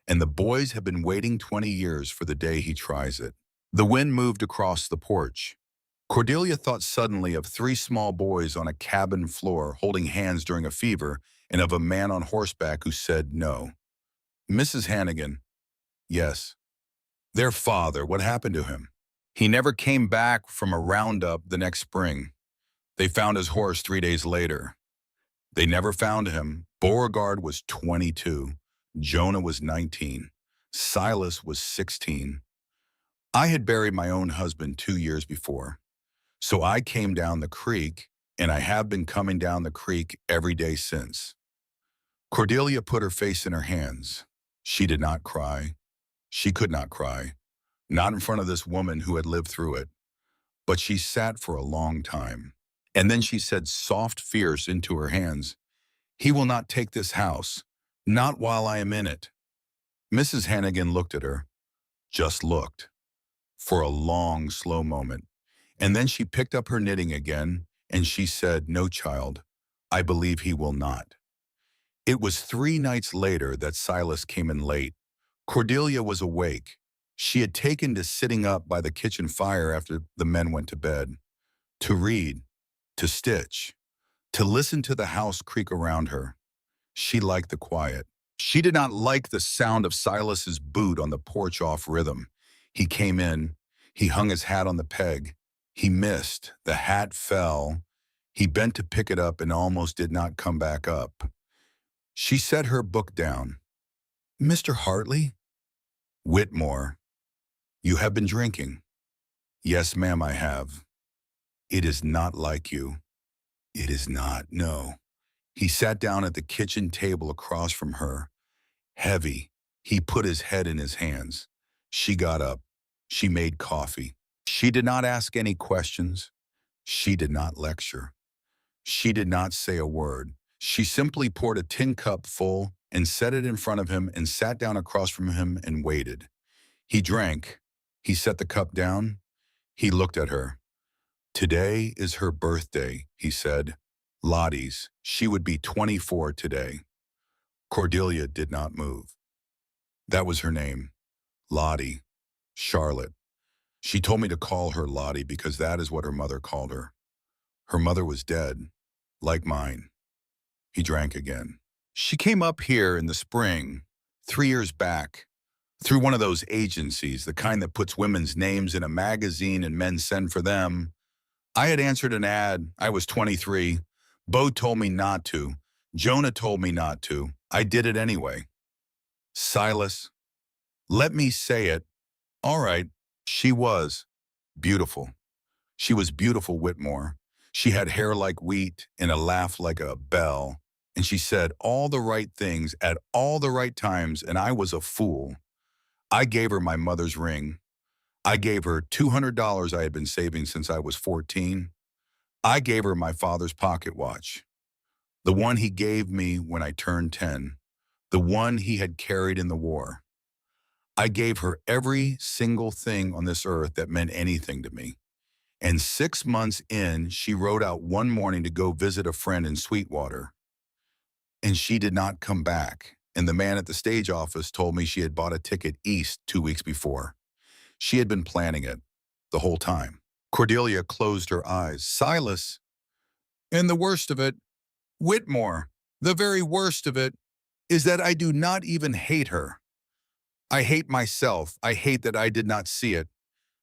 [SPEAKER 1] And the boys have been waiting 20 years for the day he tries it. The wind moved across the porch. Cordelia thought suddenly of 3 small boys on a cabin floor holding hands during a fever and of a man on horseback who said no. Mrs. Hannigan, yes. Their father, what happened to him? He never came back from a roundup the next spring. They found his horse 3 days later. They never found him. Beauregard was 22. Jonah was 19. Silas was 16. I had buried my own husband 2 years before. So I came down the creek, and I have been coming down the creek every day since. Cordelia put her face in her hands. She did not cry. She could not cry. Not in front of this woman who had lived through it. But she sat for a long time. And then she said, soft, fierce, into her hands, "He will not take this house, not while I am in it." Mrs. Hannigan looked at her, just looked, for a long, slow moment. And then she picked up her knitting again, and she said, "No, child, I believe he will not." It was 3 nights later that Silas came in late. Cordelia was awake. She had taken to sitting up by the kitchen fire after the men went to bed, to read, to stitch, to listen to the house creak around her. She liked the quiet. She did not like the sound of Silas's boot on the porch off rhythm. He came in. He hung his hat on the peg. He missed. The hat fell. He bent to pick it up and almost did not come back up. She set her book down. "Mr. Hartley?" "Whitmore, you have been drinking." "Yes, ma'am, I have." "It is not like you." "It is not, no." He sat down at the kitchen table across from her. Heavy, he put his head in his hands. She got up. She made coffee. She did not ask any questions. She did not lecture. She did not say a word. She simply poured a tin cup full and set it in front of him and sat down across from him and waited. He drank. He set the cup down. He looked at her. "Today is her birthday," he said. "Lottie's. She would be 24 today." Cordelia did not move. That was her name. Lottie. Charlotte. She told me to call her Lottie because that is what her mother called her. Her mother was dead, like mine. He drank again. She came up here in the spring, 3 years back, through one of those agencies, the kind that puts women's names in a magazine and men send for them. I had answered an ad. I was 23. Bo told me not to. Jonah told me not to. I did it anyway. Silas, let me say it. All right, she was beautiful. She was beautiful, Whitmore. She had hair like wheat and a laugh like a bell. And she said all the right things at all the right times, and I was a fool. I gave her my mother's ring. I gave her $200 I had been saving since I was 14. I gave her my father's pocket watch, the one he gave me when I turned 10, the one he had carried in the war. I gave her every single thing on this earth that meant anything to me. And 6 months in, she rode out one morning to go visit a friend in Sweetwater. And she did not come back. And the man at the stage office told me she had bought a ticket east 2 weeks before. She had been planning it the whole time. Cordelia closed her eyes. Silas, and the worst of it, Whitmore, the very worst of it, is that I do not even hate her. I hate myself. I hate that I did not see it.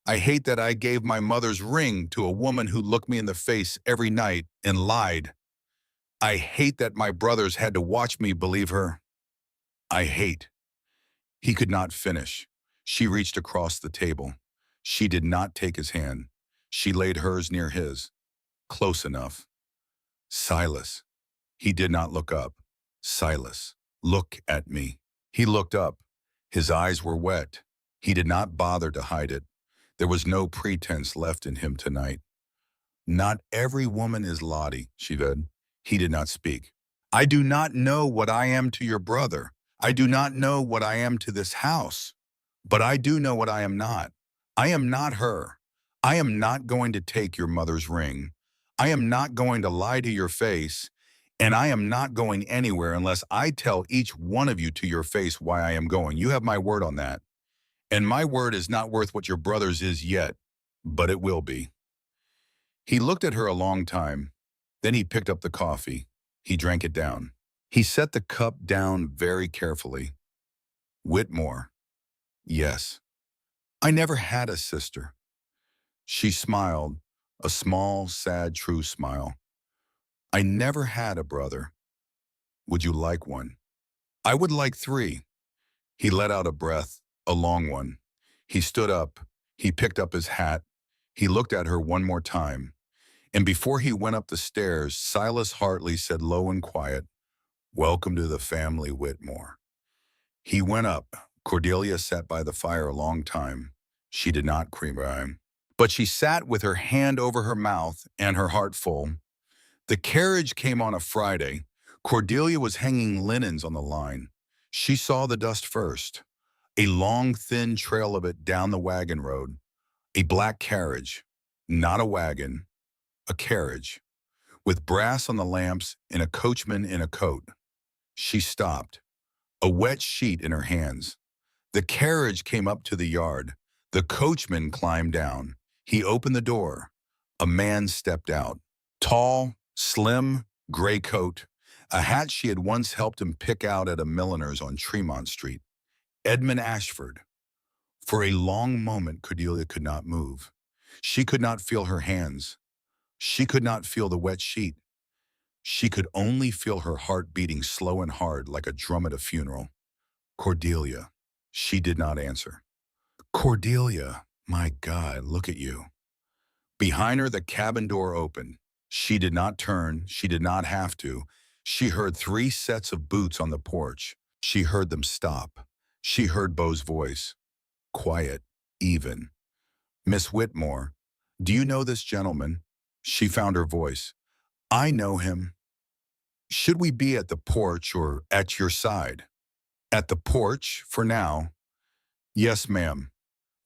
[SPEAKER 1] I hate that I gave my mother's ring to a woman who looked me in the face every night and lied. I hate that my brothers had to watch me believe her. I hate. He could not finish. She reached across the table. She did not take his hand. She laid hers near his. Close enough. Silas. He did not look up. Silas, look at me. He looked up. His eyes were wet. He did not bother to hide it. There was no pretense left in him tonight. Not every woman is Lottie, she said. He did not speak. I do not know what I am to your brother. I do not know what I am to this house. But I do know what I am not. I am not her. I am not going to take your mother's ring. I am not going to lie to your face. And I am not going anywhere unless I tell each one of you to your face why I am going. You have my word on that. And my word is not worth what your brother's is yet, but it will be. He looked at her a long time. Then he picked up the coffee. He drank it down. He set the cup down very carefully. Whitmore. Yes. I never had a sister. She smiled, a small, sad, true smile. I never had a brother. Would you like one? I would like 3. He let out a breath, a long one. He stood up. He picked up his hat. He looked at her one more time. And before he went up the stairs, Silas Hartley said low and quiet, "Welcome to the family, Whitmore." He went up. Cordelia sat by the fire a long time. She did not cry, but she sat with her hand over her mouth and her heart full. The carriage came on a Friday. Cordelia was hanging linens on the line. She saw the dust first. A long, thin trail of it down the wagon road. A black carriage, not a wagon, a carriage, with brass on the lamps and a coachman in a coat. She stopped, a wet sheet in her hands. The carriage came up to the yard. The coachman climbed down. He opened the door. A man stepped out. Tall, slim, gray coat, a hat she had once helped him pick out at a milliner's on Tremont Street. Edmund Ashford. For a long moment, Cordelia could not move. She could not feel her hands. She could not feel the wet sheet. She could only feel her heart beating slow and hard like a drum at a funeral. Cordelia. She did not answer. Cordelia, my God, look at you. Behind her, the cabin door opened. She did not turn. She did not have to. She heard 3 sets of boots on the porch. She heard them stop. She heard Beau's voice. Quiet, even. Miss Whitmore, do you know this gentleman? She found her voice. I know him. Should we be at the porch or at your side? At the porch, for now. Yes, ma'am.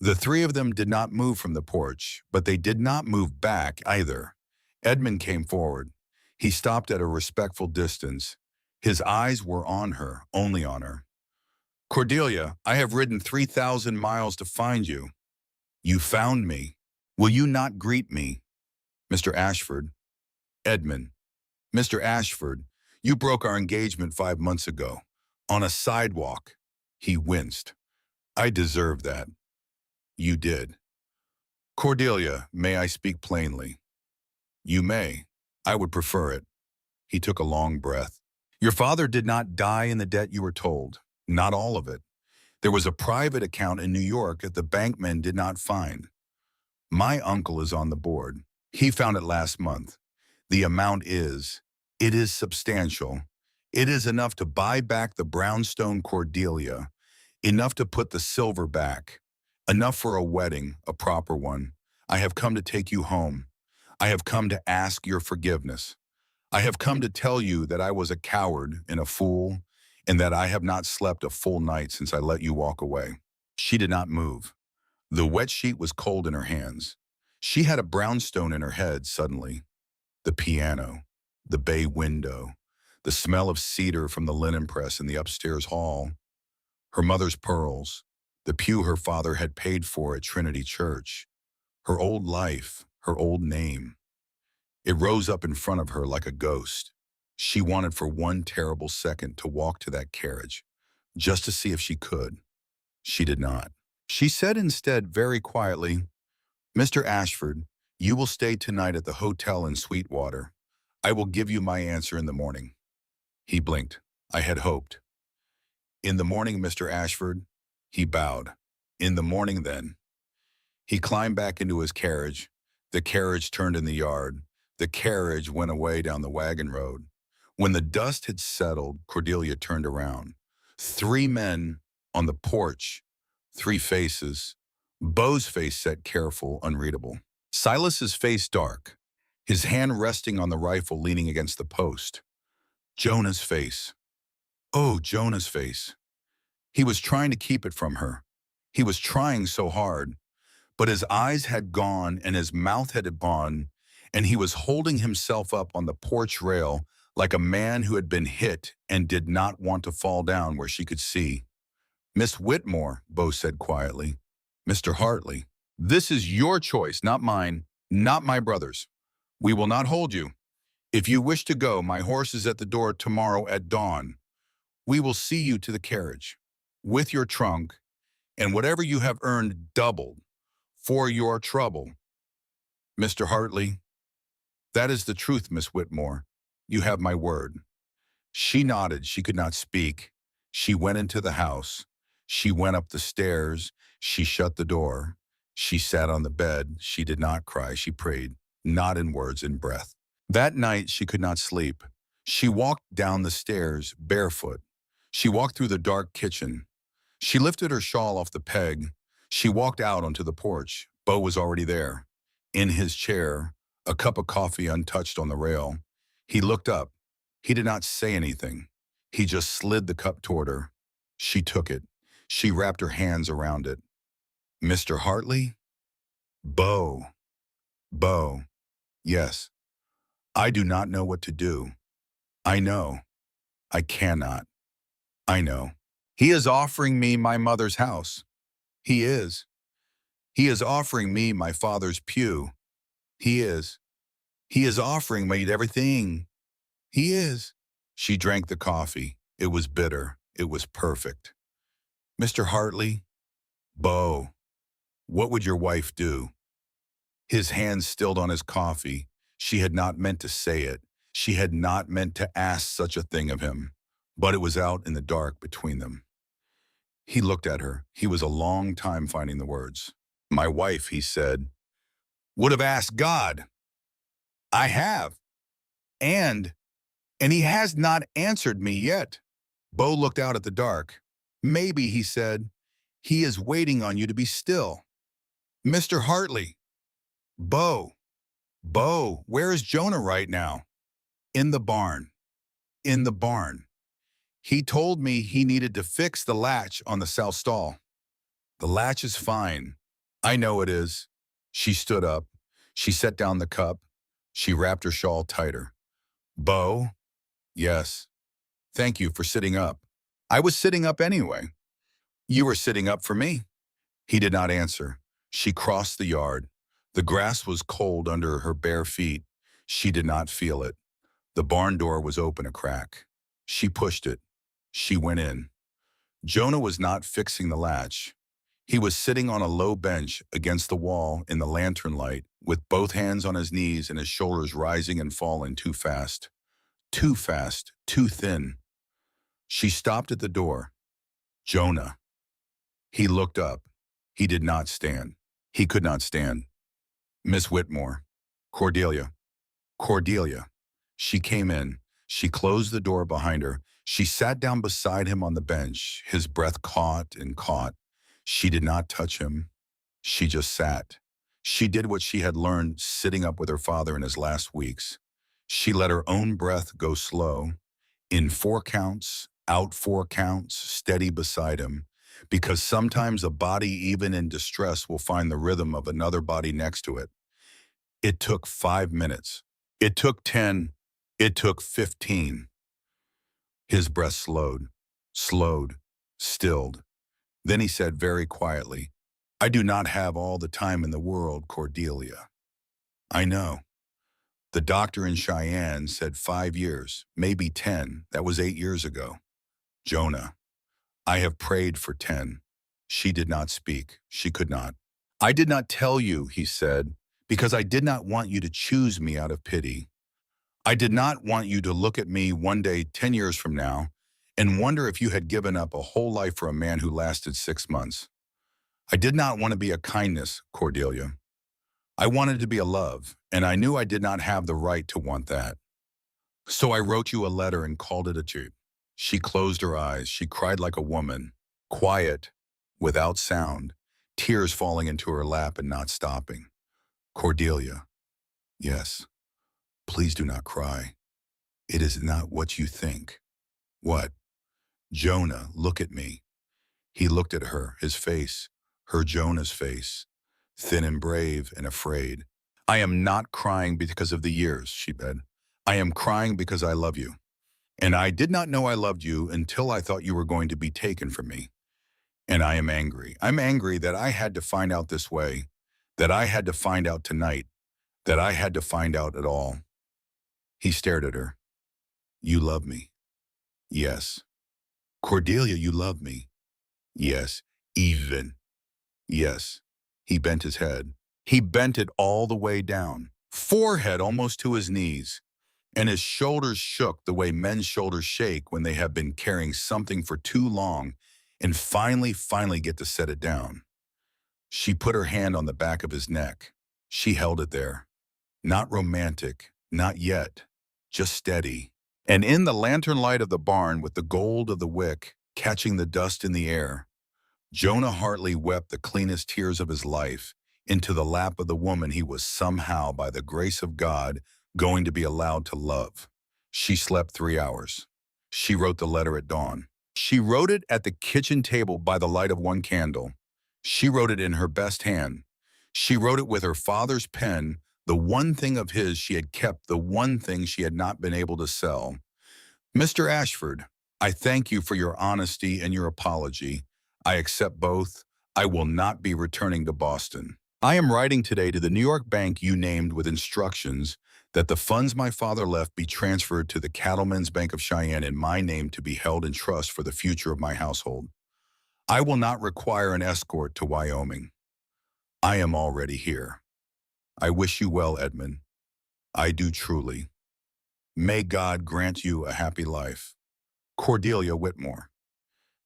[SPEAKER 1] The 3 of them did not move from the porch, but they did not move back either. Edmund came forward. He stopped at a respectful distance. His eyes were on her, only on her. Cordelia, I have ridden 3,000 miles to find you. You found me. Will you not greet me? Mr. Ashford. Edmund. Mr. Ashford, you broke our engagement 5 months ago. On a sidewalk. He winced. I deserve that. You did. Cordelia, may I speak plainly? You may. I would prefer it. He took a long breath. Your father did not die in the debt you were told. Not all of it. There was a private account in New York that the bankmen did not find. My uncle is on the board. He found it last month. The amount is, it is substantial. It is enough to buy back the brownstone Cordelia, enough to put the silver back, enough for a wedding, a proper one. I have come to take you home. I have come to ask your forgiveness. I have come to tell you that I was a coward and a fool, and that I have not slept a full night since I let you walk away. She did not move. The wet sheet was cold in her hands. She had a brownstone in her head suddenly. The piano, the bay window, the smell of cedar from the linen press in the upstairs hall, her mother's pearls, the pew her father had paid for at Trinity Church, her old life, her old name. It rose up in front of her like a ghost. She wanted for one terrible second to walk to that carriage, just to see if she could. She did not. She said instead very quietly, "Mr. Ashford, you will stay tonight at the hotel in Sweetwater. I will give you my answer in the morning." He blinked. I had hoped. "In the morning, Mr. Ashford?" He bowed. "In the morning, then." He climbed back into his carriage. The carriage turned in the yard. The carriage went away down the wagon road. When the dust had settled, Cordelia turned around. Three men on the porch, three faces. Beau's face set careful, unreadable. Silas's face dark, his hand resting on the rifle leaning against the post. Jonah's face. Oh, Jonah's face. He was trying to keep it from her. He was trying so hard. But his eyes had gone and his mouth had gone, and he was holding himself up on the porch rail like a man who had been hit and did not want to fall down where she could see. "Miss Whitmore," Beau said quietly. "Mr. Hartley, this is your choice, not mine, not my brother's. We will not hold you. If you wish to go, my horse is at the door tomorrow at dawn. We will see you to the carriage, with your trunk, and whatever you have earned doubled for your trouble." "Mr. Hartley, that is the truth, Miss Whitmore. You have my word." She nodded. She could not speak. She went into the house. She went up the stairs. She shut the door. She sat on the bed. She did not cry. She prayed, not in words, in breath. That night she could not sleep. She walked down the stairs barefoot. She walked through the dark kitchen. She lifted her shawl off the peg. She walked out onto the porch. Beau was already there, in his chair, a cup of coffee untouched on the rail. He looked up. He did not say anything. He just slid the cup toward her. She took it. She wrapped her hands around it. "Mr. Hartley?" "Beau. Beau. Yes. I do not know what to do. I know. I cannot. I know. He is offering me my mother's house. He is. He is offering me my father's pew. He is. He is offering me everything. He is." She drank the coffee. It was bitter. It was perfect. "Mr. Hartley, Beau, what would your wife do?" His hands stilled on his coffee. She had not meant to say it. She had not meant to ask such a thing of him. But it was out in the dark between them. He looked at her. He was a long time finding the words. "My wife," he said, "would have asked God. I have. And he has not answered me yet." Beau looked out at the dark. "Maybe," he said, "he is waiting on you to be still." "Mr. Hartley." "Beau. Beau, where is Jonah right now?" "In the barn. In the barn. He told me he needed to fix the latch on the south stall." "The latch is fine. I know it is." She stood up. She set down the cup. She wrapped her shawl tighter. "Beau?" "Yes. Thank you for sitting up." "I was sitting up anyway." "You were sitting up for me." He did not answer. She crossed the yard. The grass was cold under her bare feet. She did not feel it. The barn door was open a crack. She pushed it. She went in. Jonah was not fixing the latch. He was sitting on a low bench against the wall in the lantern light, with both hands on his knees and his shoulders rising and falling too fast, too thin. She stopped at the door. "Jonah." He looked up. He did not stand. He could not stand. "Miss Whitmore." "Cordelia." "Cordelia." She came in. She closed the door behind her. She sat down beside him on the bench. His breath caught and caught. She did not touch him. She just sat. She did what she had learned sitting up with her father in his last weeks. She let her own breath go slow, in 4 counts, out 4 counts, steady beside him, because sometimes a body even in distress will find the rhythm of another body next to it. It took 5 minutes. It took 10. It took 15. His breath slowed, stilled. Then he said very quietly, I do not have all the time in the world, Cordelia. I know. The doctor in Cheyenne said 5 years, maybe 10. That was 8 years ago. Jonah, I have prayed for 10. She did not speak. She could not. I did not tell you, he said, because I did not want you to choose me out of pity. I did not want you to look at me one day 10 years from now and wonder if you had given up a whole life for a man who lasted 6 months. I did not want to be a kindness, Cordelia. I wanted to be a love, and I knew I did not have the right to want that. So I wrote you a letter and called it a cheat. She closed her eyes. She cried like a woman, quiet, without sound, tears falling into her lap and not stopping. Cordelia, yes, please do not cry. It is not what you think. What? Jonah, look at me. He looked at her, his face, her Jonah's face, thin and brave and afraid. I am not crying because of the years, she said. I am crying because I love you. And I did not know I loved you until I thought you were going to be taken from me. And I am angry. I'm angry that I had to find out this way, that I had to find out tonight, that I had to find out at all. He stared at her. You love me. Yes. Cordelia, you love me. Yes. Even. Yes. He bent his head. He bent it all the way down, forehead almost to his knees, and his shoulders shook the way men's shoulders shake when they have been carrying something for too long and finally get to set it down. She put her hand on the back of his neck. She held it there. Not romantic, not yet, just steady. And in the lantern light of the barn with the gold of the wick catching the dust in the air, Jonah Hartley wept the cleanest tears of his life into the lap of the woman he was somehow, by the grace of God, going to be allowed to love. She slept 3 hours. She wrote the letter at dawn. She wrote it at the kitchen table by the light of one candle. She wrote it in her best hand. She wrote it with her father's pen, the one thing of his she had kept, the one thing she had not been able to sell. Mr. Ashford, I thank you for your honesty and your apology. I accept both. I will not be returning to Boston. I am writing today to the New York bank you named with instructions that the funds my father left be transferred to the Cattlemen's Bank of Cheyenne in my name to be held in trust for the future of my household. I will not require an escort to Wyoming. I am already here. I wish you well, Edmund. I do truly. May God grant you a happy life. Cordelia Whitmore.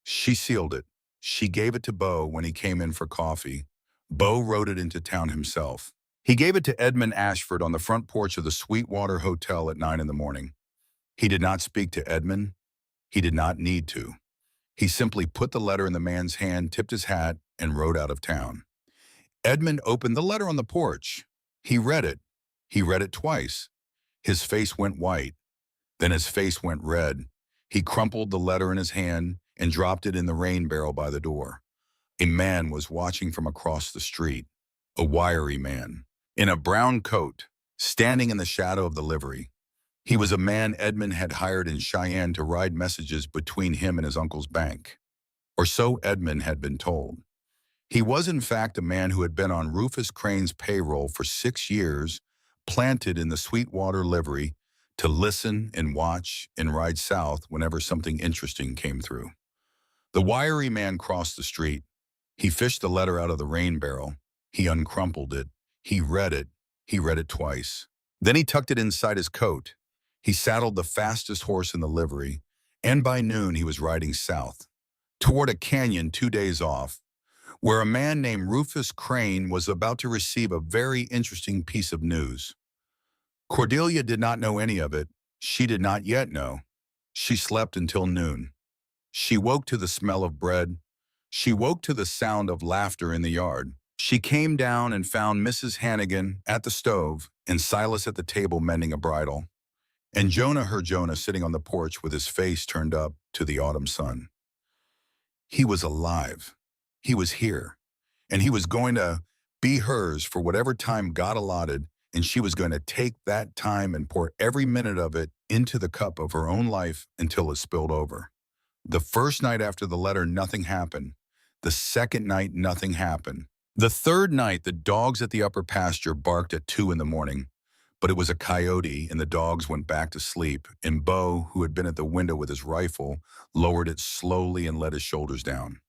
[SPEAKER 1] She sealed it. She gave it to Beau when he came in for coffee. Beau rode it into town himself. He gave it to Edmund Ashford on the front porch of the Sweetwater Hotel at 9 in the morning. He did not speak to Edmund. He did not need to. He simply put the letter in the man's hand, tipped his hat, and rode out of town. Edmund opened the letter on the porch. He read it. He read it twice. His face went white. Then his face went red. He crumpled the letter in his hand and dropped it in the rain barrel by the door. A man was watching from across the street, a wiry man, in a brown coat, standing in the shadow of the livery. He was a man Edmund had hired in Cheyenne to ride messages between him and his uncle's bank. Or so Edmund had been told. He was in fact a man who had been on Rufus Crane's payroll for 6 years, planted in the Sweetwater livery to listen and watch and ride south whenever something interesting came through. The wiry man crossed the street. He fished the letter out of the rain barrel. He uncrumpled it. He read it. He read it twice. Then he tucked it inside his coat. He saddled the fastest horse in the livery, and by noon he was riding south, toward a canyon 2 days off, where a man named Rufus Crane was about to receive a very interesting piece of news. Cordelia did not know any of it. She did not yet know. She slept until noon. She woke to the smell of bread. She woke to the sound of laughter in the yard. She came down and found Mrs. Hannigan at the stove and Silas at the table mending a bridle. And Jonah, her Jonah, sitting on the porch with his face turned up to the autumn sun. He was alive. He was here. And he was going to be hers for whatever time God allotted and she was going to take that time and pour every minute of it into the cup of her own life until it spilled over. The first night after the letter, nothing happened. The second night, nothing happened. The third night, the dogs at the upper pasture barked at 2 in the morning, but it was a coyote, and the dogs went back to sleep, and Bo, who had been at the window with his rifle, lowered it slowly and let his shoulders down.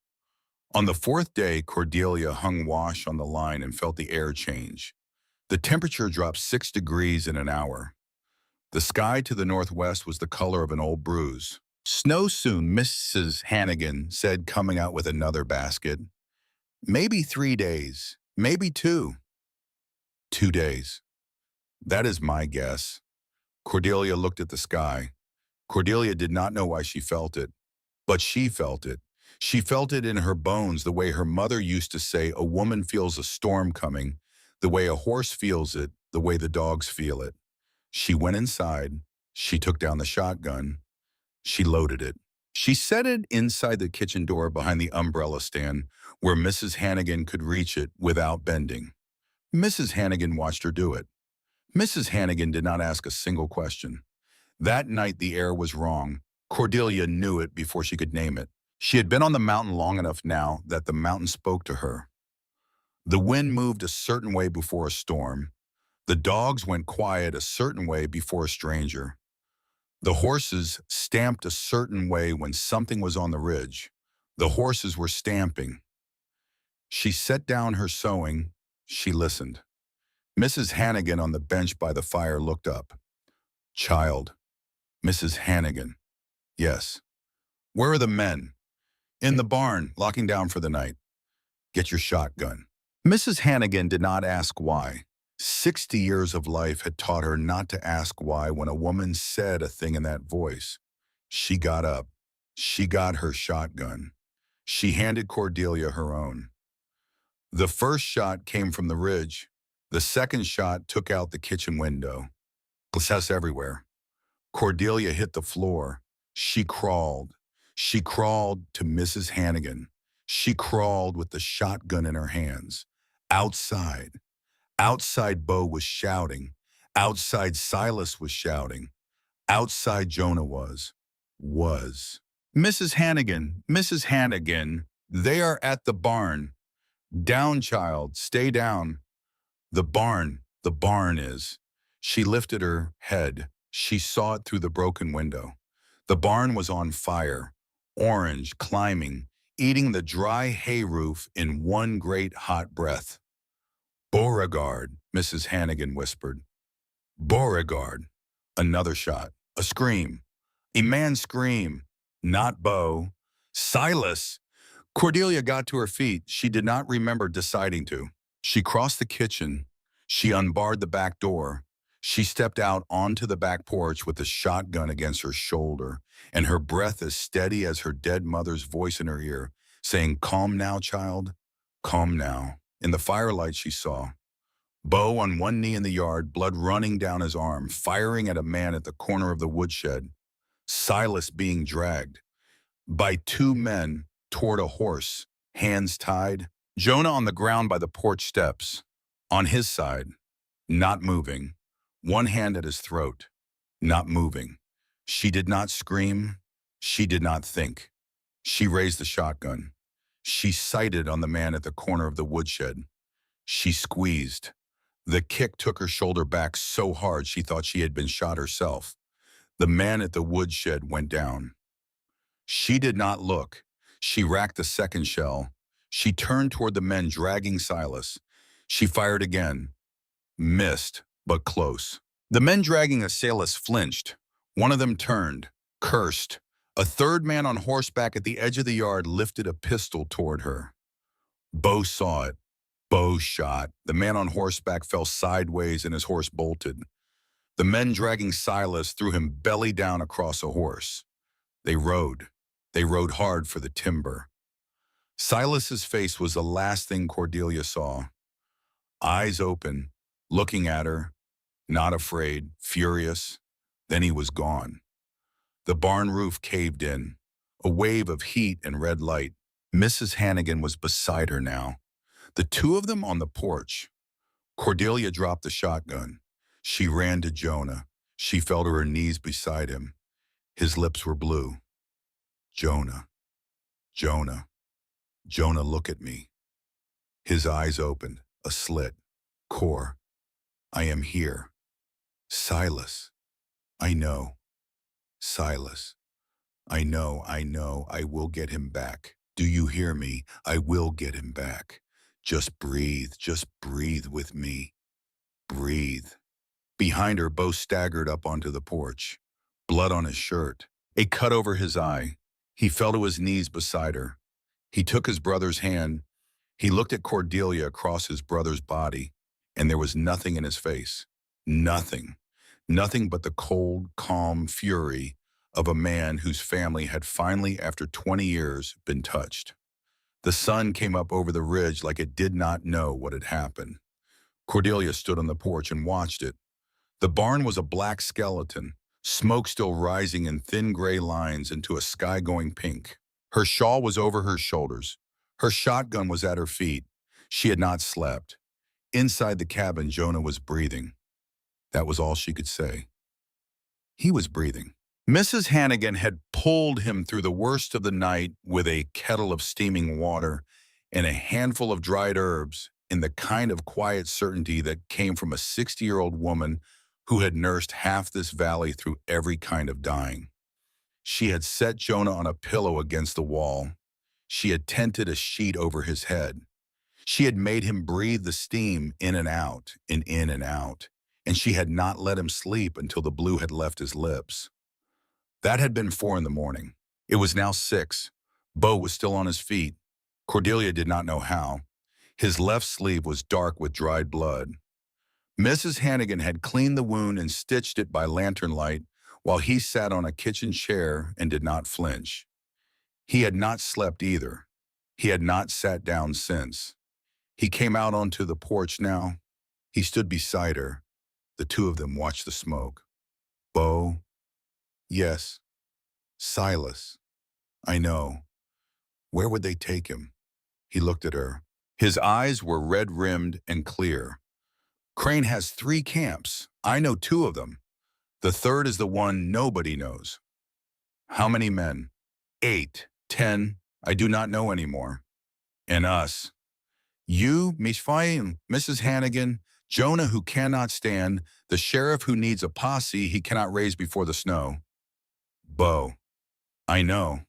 [SPEAKER 1] On the fourth day, Cordelia hung wash on the line and felt the air change. The temperature dropped 6 degrees in an hour. The sky to the northwest was the color of an old bruise. "Snow soon," Mrs. Hannigan said, coming out with another basket. "Maybe 3 days, maybe 2. 2 days. That is my guess." Cordelia looked at the sky. Cordelia did not know why she felt it, but she felt it. She felt it in her bones, the way her mother used to say a woman feels a storm coming, the way a horse feels it, the way the dogs feel it. She went inside. She took down the shotgun. She loaded it. She set it inside the kitchen door behind the umbrella stand where Mrs. Hannigan could reach it without bending. Mrs. Hannigan watched her do it. Mrs. Hannigan did not ask a single question. That night the air was wrong. Cordelia knew it before she could name it. She had been on the mountain long enough now that the mountain spoke to her. The wind moved a certain way before a storm. The dogs went quiet a certain way before a stranger. The horses stamped a certain way when something was on the ridge. The horses were stamping. She set down her sewing. She listened. Mrs. Hannigan on the bench by the fire looked up. "Child." "Mrs. Hannigan." "Yes." "Where are the men?" "In the barn, locking down for the night." "Get your shotgun." Mrs. Hannigan did not ask why. 60 years of life had taught her not to ask why when a woman said a thing in that voice. She got up. She got her shotgun. She handed Cordelia her own. The first shot came from the ridge. The second shot took out the kitchen window. Glass everywhere. Cordelia hit the floor. She crawled. She crawled to Mrs. Hannigan. She crawled with the shotgun in her hands. Outside. Outside, Bo was shouting. Outside, Silas was shouting. Outside, Jonah was. "Mrs. Hannigan, Mrs. Hannigan, they are at the barn. Down, child, stay down." The barn is." She lifted her head. She saw it through the broken window. The barn was on fire, orange, climbing, eating the dry hay roof in one great hot breath. "Beauregard," Mrs. Hannigan whispered. "Beauregard." Another shot. A scream. A man's scream. Not Bo. "Silas!" Cordelia got to her feet. She did not remember deciding to. She crossed the kitchen. She unbarred the back door. She stepped out onto the back porch with the shotgun against her shoulder, and her breath as steady as her dead mother's voice in her ear, saying, "Calm now, child. Calm now." In the firelight she saw Bo on one knee in the yard, blood running down his arm, firing at a man at the corner of the woodshed. Silas being dragged by 2 men toward a horse, hands tied. Jonah on the ground by the porch steps, on his side, not moving, one hand at his throat, not moving. She did not scream. She did not think. She raised the shotgun. She sighted on the man at the corner of the woodshed. She squeezed. The kick took her shoulder back so hard she thought she had been shot herself. The man at the woodshed went down. She did not look. She racked the second shell. She turned toward the men dragging Silas. She fired again. Missed, but close. The men dragging Silas flinched. One of them turned, cursed. A third man on horseback at the edge of the yard lifted a pistol toward her. Bo saw it. Bo shot. The man on horseback fell sideways and his horse bolted. The men dragging Silas threw him belly down across a horse. They rode. They rode hard for the timber. Silas's face was the last thing Cordelia saw. Eyes open, looking at her, not afraid, furious. Then he was gone. The barn roof caved in, a wave of heat and red light. Mrs. Hannigan was beside her now. The 2 of them on the porch. Cordelia dropped the shotgun. She ran to Jonah. She fell to her knees beside him. His lips were blue. Jonah, Jonah, Jonah, look at me. His eyes opened, a slit. Cor, I am here. Silas, I know. Silas, I will get him back. Do you hear me? I will get him back. Just breathe with me. Breathe. Behind her, Bo staggered up onto the porch. Blood on his shirt. A cut over his eye. He fell to his knees beside her. He took his brother's hand. He looked at Cordelia across his brother's body, and there was nothing in his face. Nothing. Nothing but the cold, calm fury of a man whose family had finally, after 20 years, been touched. The sun came up over the ridge like it did not know what had happened. Cordelia stood on the porch and watched it. The barn was a black skeleton, smoke still rising in thin gray lines into a sky-going pink. Her shawl was over her shoulders. Her shotgun was at her feet. She had not slept. Inside the cabin, Jonah was breathing. That was all she could say. He was breathing. Mrs. Hannigan had pulled him through the worst of the night with a kettle of steaming water and a handful of dried herbs in the kind of quiet certainty that came from a 60-year-old woman who had nursed half this valley through every kind of dying. She had set Jonah on a pillow against the wall. She had tented a sheet over his head. She had made him breathe the steam in and out and in and out, and she had not let him sleep until the blue had left his lips. That had been 4 in the morning. It was now 6. Bo was still on his feet. Cordelia did not know how. His left sleeve was dark with dried blood. Mrs. Hannigan had cleaned the wound and stitched it by lantern light while he sat on a kitchen chair and did not flinch. He had not slept either. He had not sat down since. He came out onto the porch now. He stood beside her. The two of them watched the smoke. Bo, yes. Silas, I know. Where would they take him? He looked at her. His eyes were red-rimmed and clear. Crane has 3 camps. I know 2 of them. The third is the one nobody knows. How many men? 8, 10, I do not know anymore. And us. You, Miss Fine, Mrs. Hannigan, Jonah who cannot stand, the sheriff who needs a posse he cannot raise before the snow. Bo, I know.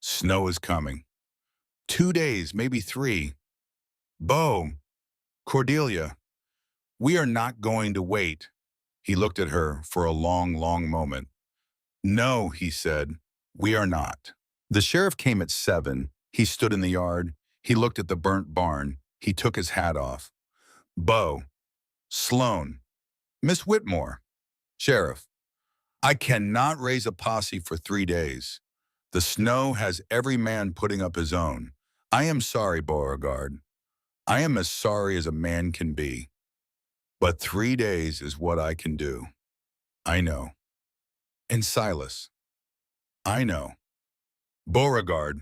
[SPEAKER 1] Snow is coming. 2 days, maybe 3. Bo, Cordelia, we are not going to wait. He looked at her for a long, long moment. No, he said, we are not. The sheriff came at 7. He stood in the yard. He looked at the burnt barn. He took his hat off. Bo, Sloan, Miss Whitmore, Sheriff, I cannot raise a posse for 3 days. The snow has every man putting up his own. I am sorry, Beauregard. I am as sorry as a man can be. But 3 days is what I can do. I know. And Silas, I know. Beauregard,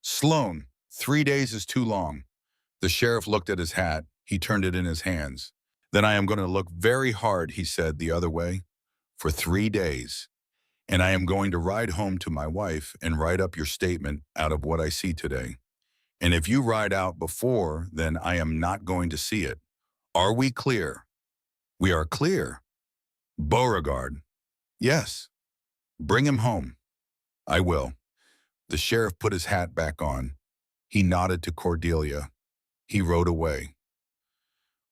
[SPEAKER 1] Sloan, 3 days is too long. The sheriff looked at his hat. He turned it in his hands. Then I am going to look very hard, he said the other way, for 3 days. And I am going to ride home to my wife and write up your statement out of what I see today. And if you ride out before, then I am not going to see it. Are we clear? We are clear. Beauregard. Yes. Bring him home. I will. The sheriff put his hat back on. He nodded to Cordelia. He rode away.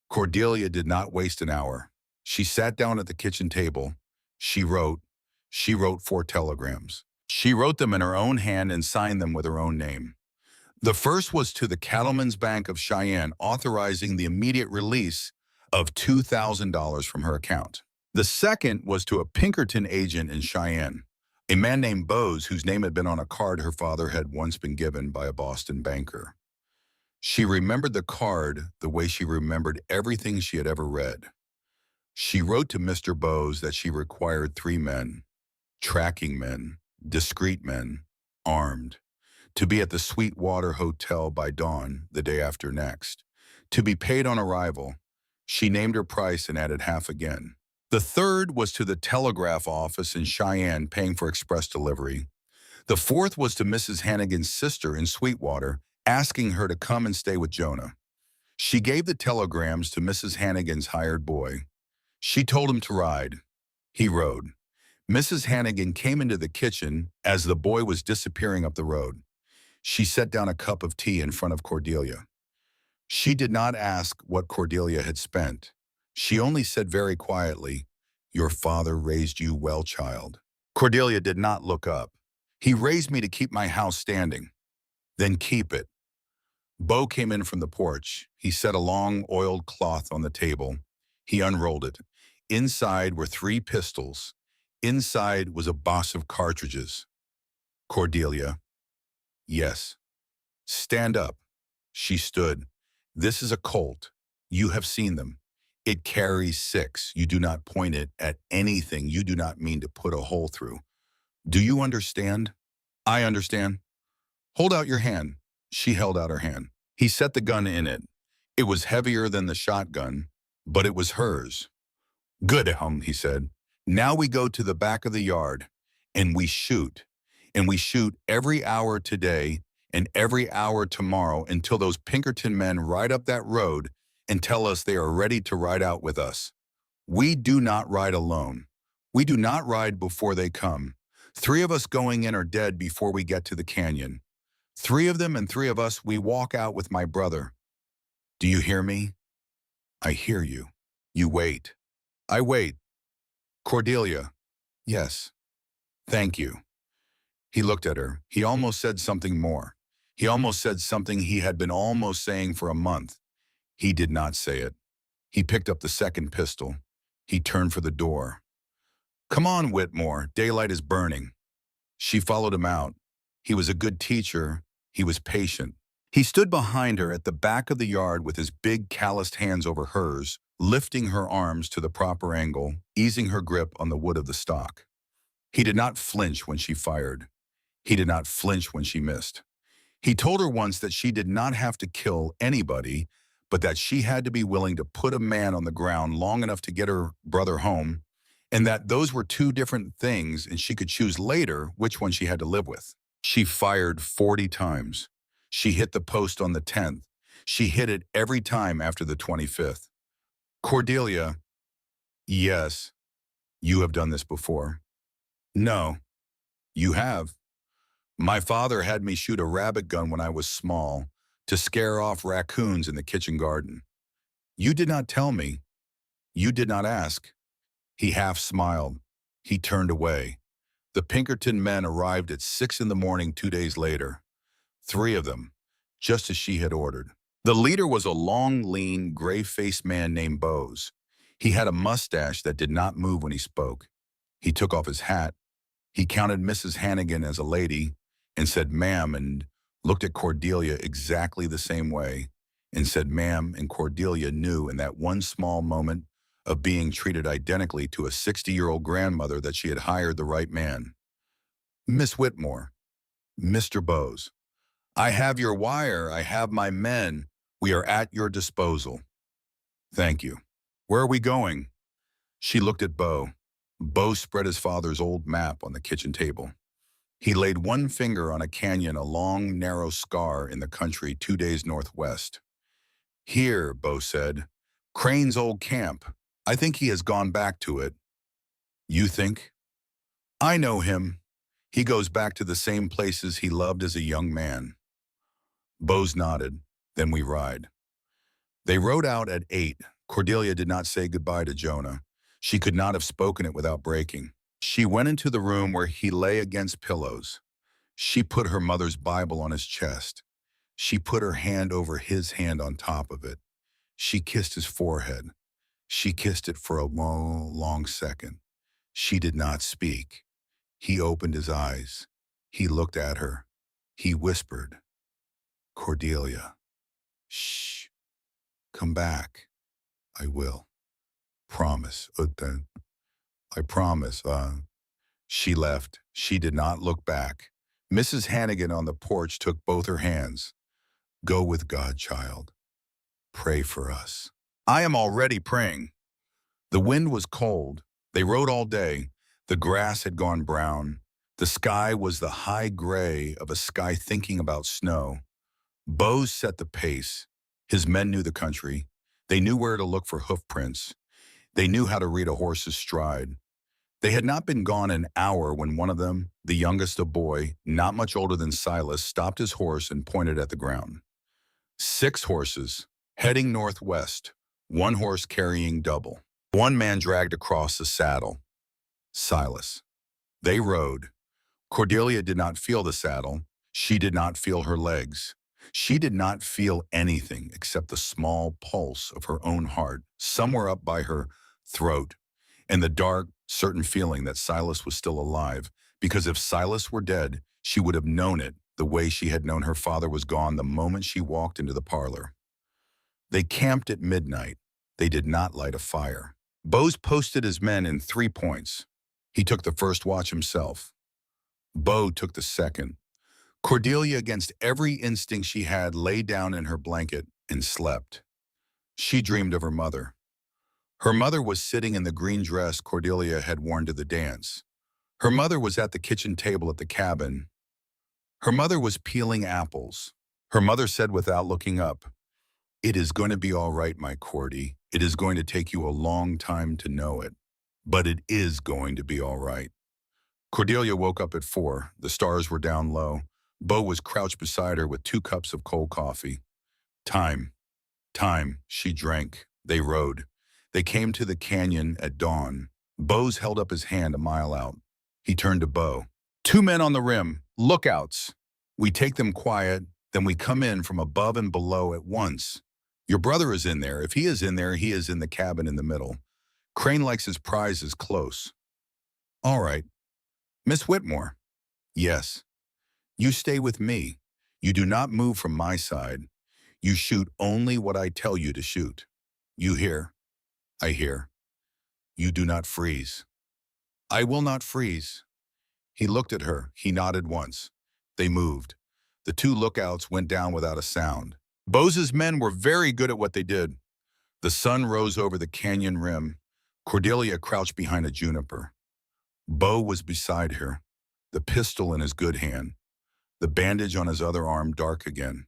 [SPEAKER 1] Cordelia did not waste an hour. She sat down at the kitchen table. She wrote 4 telegrams. She wrote them in her own hand and signed them with her own name. The first was to the Cattlemen's Bank of Cheyenne, authorizing the immediate release of $2,000 from her account. The second was to a Pinkerton agent in Cheyenne, a man named Bose whose name had been on a card her father had once been given by a Boston banker. She remembered the card the way she remembered everything she had ever read. She wrote to Mr. Bose that she required 3 men, tracking men, discreet men, armed, to be at the Sweetwater Hotel by dawn the day after next, to be paid on arrival. She named her price and added half again. The third was to the telegraph office in Cheyenne paying for express delivery. The fourth was to Mrs. Hannigan's sister in Sweetwater, asking her to come and stay with Jonah. She gave the telegrams to Mrs. Hannigan's hired boy. She told him to ride. He rode. Mrs. Hannigan came into the kitchen as the boy was disappearing up the road. She set down a cup of tea in front of Cordelia. She did not ask what Cordelia had spent. She only said very quietly, "Your father raised you well, child." Cordelia did not look up. "He raised me to keep my house standing." "Then keep it." Bo came in from the porch. He set a long oiled cloth on the table. He unrolled it. Inside were 3 pistols. Inside was a box of cartridges. Cordelia. "Yes." "Stand up." She stood. "This is a Colt. You have seen them. It carries 6. You do not point it at anything you do not mean to put a hole through. Do you understand?" "I understand." "Hold out your hand." She held out her hand. He set the gun in it. It was heavier than the shotgun, but it was hers. "Good, he said. "Now we go to the back of the yard, and we shoot. And we shoot every hour today and every hour tomorrow until those Pinkerton men ride up that road and tell us they are ready to ride out with us. We do not ride alone. We do not ride before they come. 3 of us going in are dead before we get to the canyon. 3 of them and 3 of us, we walk out with my brother. Do you hear me?" "I hear you." "You wait." "I wait." "Cordelia." "Yes." "Thank you." He looked at her. He almost said something more. He almost said something he had been almost saying for a month. He did not say it. He picked up the second pistol. He turned for the door. "Come on, Whitmore. Daylight is burning." She followed him out. He was a good teacher. He was patient. He stood behind her at the back of the yard with his big calloused hands over hers, lifting her arms to the proper angle, easing her grip on the wood of the stock. He did not flinch when she fired. He did not flinch when she missed. He told her once that she did not have to kill anybody, but that she had to be willing to put a man on the ground long enough to get her brother home, and that those were 2 different things and she could choose later which one she had to live with. She fired 40 times. She hit the post on the 10th. She hit it every time after the 25th. "Cordelia." "Yes." "You have done this before." "No." "You have." "My father had me shoot a rabbit gun when I was small to scare off raccoons in the kitchen garden." "You did not tell me. You did not ask." He half smiled. He turned away. The Pinkerton men arrived at 6 in the morning 2 days later. 3 of them, just as she had ordered. The leader was a long, lean, gray-faced man named Bose. He had a mustache that did not move when he spoke. He took off his hat. He counted Mrs. Hannigan as a lady and said "ma'am," and looked at Cordelia exactly the same way and said "ma'am," and Cordelia knew in that one small moment of being treated identically to a 60-year-old grandmother that she had hired the right man. "Miss Whitmore." "Mr. Bose." "I have your wire. I have my men. We are at your disposal." "Thank you." "Where are we going?" She looked at Bo. Bo spread his father's old map on the kitchen table. He laid one finger on a canyon, a long, narrow scar in the country 2 days northwest. "Here," Bo said. "Crane's old camp. I think he has gone back to it." "You think?" "I know him. He goes back to the same places he loved as a young man." Bose nodded. "Then we ride." They rode out at 8. Cordelia did not say goodbye to Jonah. She could not have spoken it without breaking. She went into the room where he lay against pillows. She put her mother's Bible on his chest. She put her hand over his hand on top of it. She kissed his forehead. She kissed it for a long, long second. She did not speak. He opened his eyes. He looked at her. He whispered, "Cordelia, shh, come back. I will. Promise. I promise." She left. She did not look back. Mrs. Hannigan on the porch took both her hands. "Go with God, child. Pray for us." I am already praying. The wind was cold. They rode all day. The grass had gone brown. The sky was the high gray of a sky thinking about snow. Bose set the pace. His men knew the country. They knew where to look for hoof prints. They knew how to read a horse's stride. They had not been gone an hour when one of them, the youngest a boy, not much older than Silas, stopped his horse and pointed at the ground. 6 horses, heading northwest, one horse carrying double. One man dragged across the saddle. Silas. They rode. Cordelia did not feel the saddle. She did not feel her legs. She did not feel anything except the small pulse of her own heart, somewhere up by her throat, and the dark, certain feeling that Silas was still alive, because if Silas were dead, she would have known it the way she had known her father was gone the moment she walked into the parlor. They camped at midnight. They did not light a fire. Bose posted his men in 3 points. He took the first watch himself. Bo took the second. Cordelia, against every instinct she had, lay down in her blanket and slept. She dreamed of her mother. Her mother was sitting in the green dress Cordelia had worn to the dance. Her mother was at the kitchen table at the cabin. Her mother was peeling apples. Her mother said without looking up, "It is going to be all right, my Cordy. It is going to take you a long time to know it, but it is going to be all right." Cordelia woke up at 4. The stars were down low. Bo was crouched beside her with 2 cups of cold coffee. Time, time, she drank. They rode. They came to the canyon at dawn. Bose held up his hand a mile out. He turned to Bo. 2 men on the rim, lookouts. We take them quiet, then we come in from above and below at once. Your brother is in there. If he is in there, he is in the cabin in the middle. Crane likes his prizes close. All right. Miss Whitmore. Yes. You stay with me. You do not move from my side. You shoot only what I tell you to shoot. You hear? I hear. You do not freeze. I will not freeze. He looked at her. He nodded once. They moved. The 2 lookouts went down without a sound. Bose's men were very good at what they did. The sun rose over the canyon rim. Cordelia crouched behind a juniper. Bo was beside her, the pistol in his good hand, the bandage on his other arm dark again.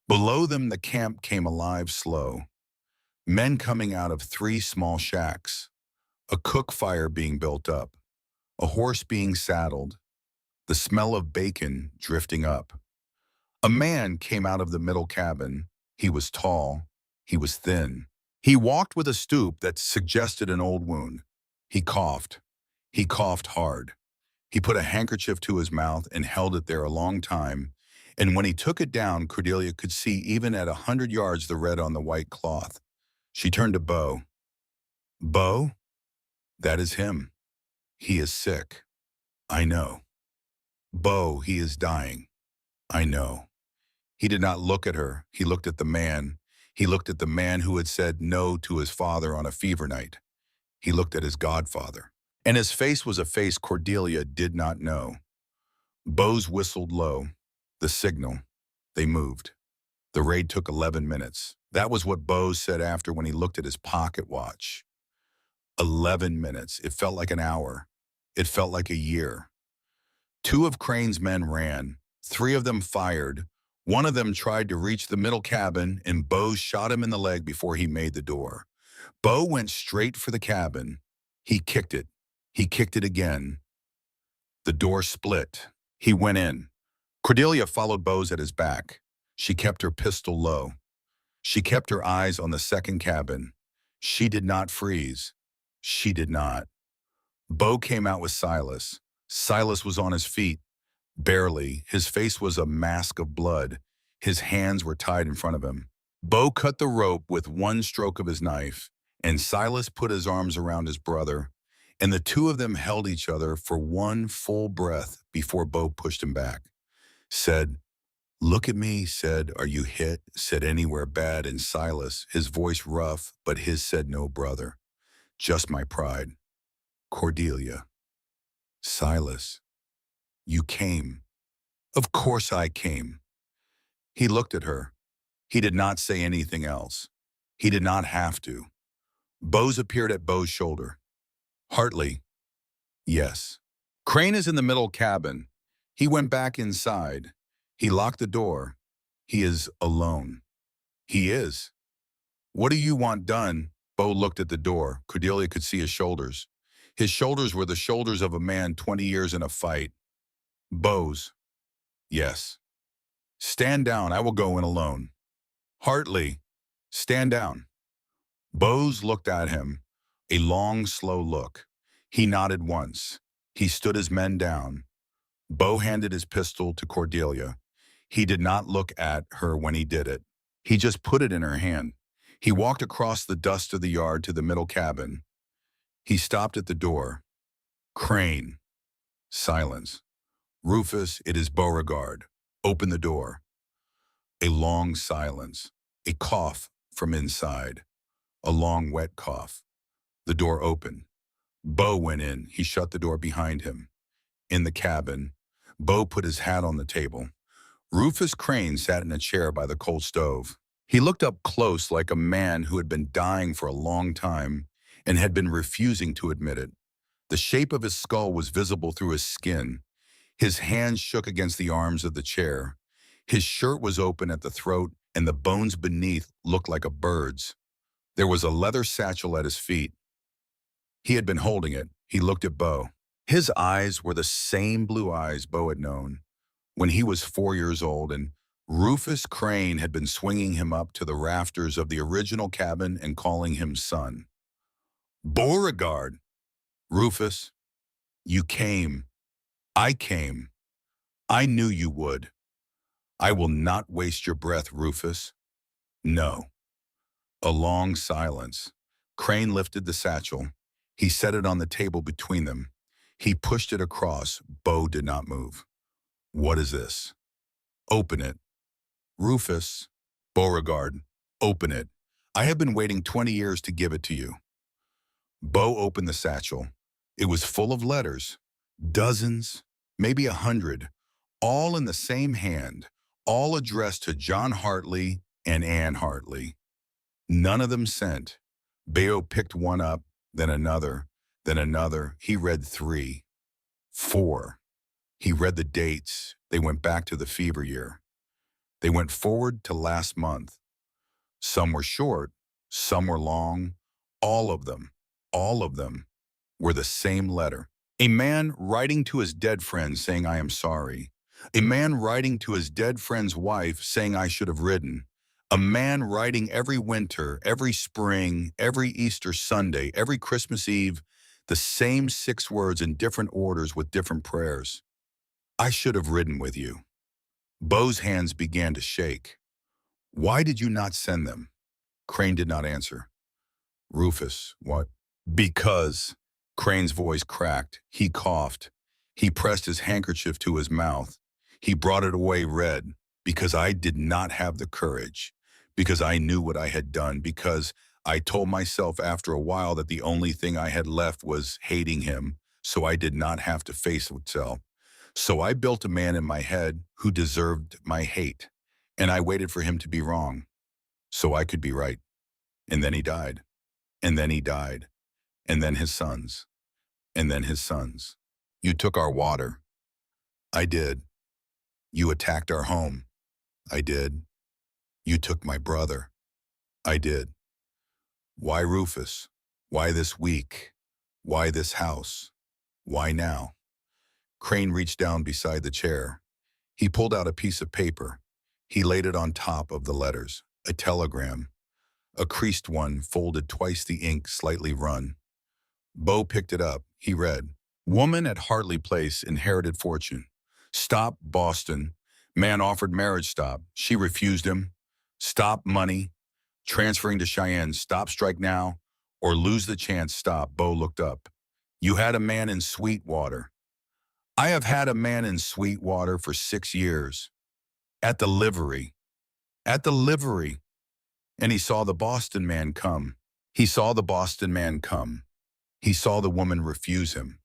[SPEAKER 1] Below them, the camp came alive slow. Men coming out of 3 small shacks, a cook fire being built up, a horse being saddled, the smell of bacon drifting up. A man came out of the middle cabin. He was tall. He was thin. He walked with a stoop that suggested an old wound. He coughed. He coughed hard. He put a handkerchief to his mouth and held it there a long time, and when he took it down, Cordelia could see even at 100 yards the red on the white cloth. She turned to Bo. Bo? That is him. He is sick. I know. Bo, he is dying. I know. He did not look at her. He looked at the man. He looked at the man who had said no to his father on a fever night. He looked at his godfather. And his face was a face Cordelia did not know. Bose whistled low. The signal. They moved. The raid took 11 minutes. That was what Bose said after when he looked at his pocket watch. 11 minutes. It felt like an hour. It felt like a year. 2 of Crane's men ran. 3 of them fired. One of them tried to reach the middle cabin, and Bose shot him in the leg before he made the door. Bo went straight for the cabin. He kicked it. He kicked it again. The door split. He went in. Cordelia followed Bose at his back. She kept her pistol low. She kept her eyes on the second cabin. She did not freeze. She did not. Bo came out with Silas. Silas was on his feet. Barely. His face was a mask of blood. His hands were tied in front of him. Bo cut the rope with one stroke of his knife, and Silas put his arms around his brother, and the 2 of them held each other for one full breath before Bo pushed him back. Said, "Look at me," said, "Are you hit?" Said, "Anywhere bad?" And Silas, his voice rough, but his said, "No, brother. Just my pride." Cordelia. Silas. You came. Of course I came. He looked at her. He did not say anything else. He did not have to. Bose appeared at Bo's shoulder. Hartley, yes. Crane is in the middle cabin. He went back inside. He locked the door. He is alone. He is. What do you want done? Bo looked at the door. Cordelia could see his shoulders. His shoulders were the shoulders of a man 20 years in a fight. Bo's. Yes. Stand down. I will go in alone. Hartley. Stand down. Bose looked at him. A long, slow look. He nodded once. He stood his men down. Bo handed his pistol to Cordelia. He did not look at her when he did it. He just put it in her hand. He walked across the dust of the yard to the middle cabin. He stopped at the door. Crane. Silence. Rufus, it is Beauregard. Open the door. A long silence. A cough from inside. A long, wet cough. The door opened. Bo went in. He shut the door behind him. In the cabin, Bo put his hat on the table. Rufus Crane sat in a chair by the coal stove. He looked up close like a man who had been dying for a long time and had been refusing to admit it. The shape of his skull was visible through his skin. His hands shook against the arms of the chair. His shirt was open at the throat, and the bones beneath looked like a bird's. There was a leather satchel at his feet. He had been holding it. He looked at Bo. His eyes were the same blue eyes Bo had known when he was 4 years old, and Rufus Crane had been swinging him up to the rafters of the original cabin and calling him son. Beauregard! Rufus, you came. I came. I knew you would. I will not waste your breath, Rufus. No. A long silence. Crane lifted the satchel. He set it on the table between them. He pushed it across. Bo did not move. What is this? Open it. Rufus. Beauregard. Open it. I have been waiting 20 years to give it to you. Bo opened the satchel. It was full of letters. Dozens, maybe 100, all in the same hand, all addressed to John Hartley and Ann Hartley. None of them sent. Bayo picked one up, then another, then another. He read 3, 4. He read the dates. They went back to the fever year. They went forward to last month. Some were short, some were long. All of them were the same letter. A man writing to his dead friend saying, I am sorry. A man writing to his dead friend's wife saying, I should have ridden. A man writing every winter, every spring, every Easter Sunday, every Christmas Eve, the same 6 words in different orders with different prayers. I should have ridden with you. Bo's hands began to shake. Why did you not send them? Crane did not answer. Rufus, what? Because. Crane's voice cracked. He coughed. He pressed his handkerchief to his mouth. He brought it away red. Because I did not have the courage. Because I knew what I had done. Because I told myself after a while that the only thing I had left was hating him, so I did not have to face itself. So I built a man in my head who deserved my hate, and I waited for him to be wrong, so I could be right. And then he died. And then he died. And then his sons. And then his sons. You took our water. I did. You attacked our home. I did. You took my brother. I did. Why Rufus? Why this week? Why this house? Why now? Crane reached down beside the chair. He pulled out a piece of paper. He laid it on top of the letters. A telegram. A creased one, folded twice the ink, slightly run. Bo picked it up. He read, Woman at Hartley Place inherited fortune. Stop, Boston. Man offered marriage stop. She refused him. Stop, money. Transferring to Cheyenne. Stop, strike now. Or lose the chance. Stop. Bo looked up. You had a man in Sweetwater. I have had a man in Sweetwater for 6 years. At the livery. At the livery. And he saw the Boston man come. He saw the Boston man come. He saw the woman refuse him.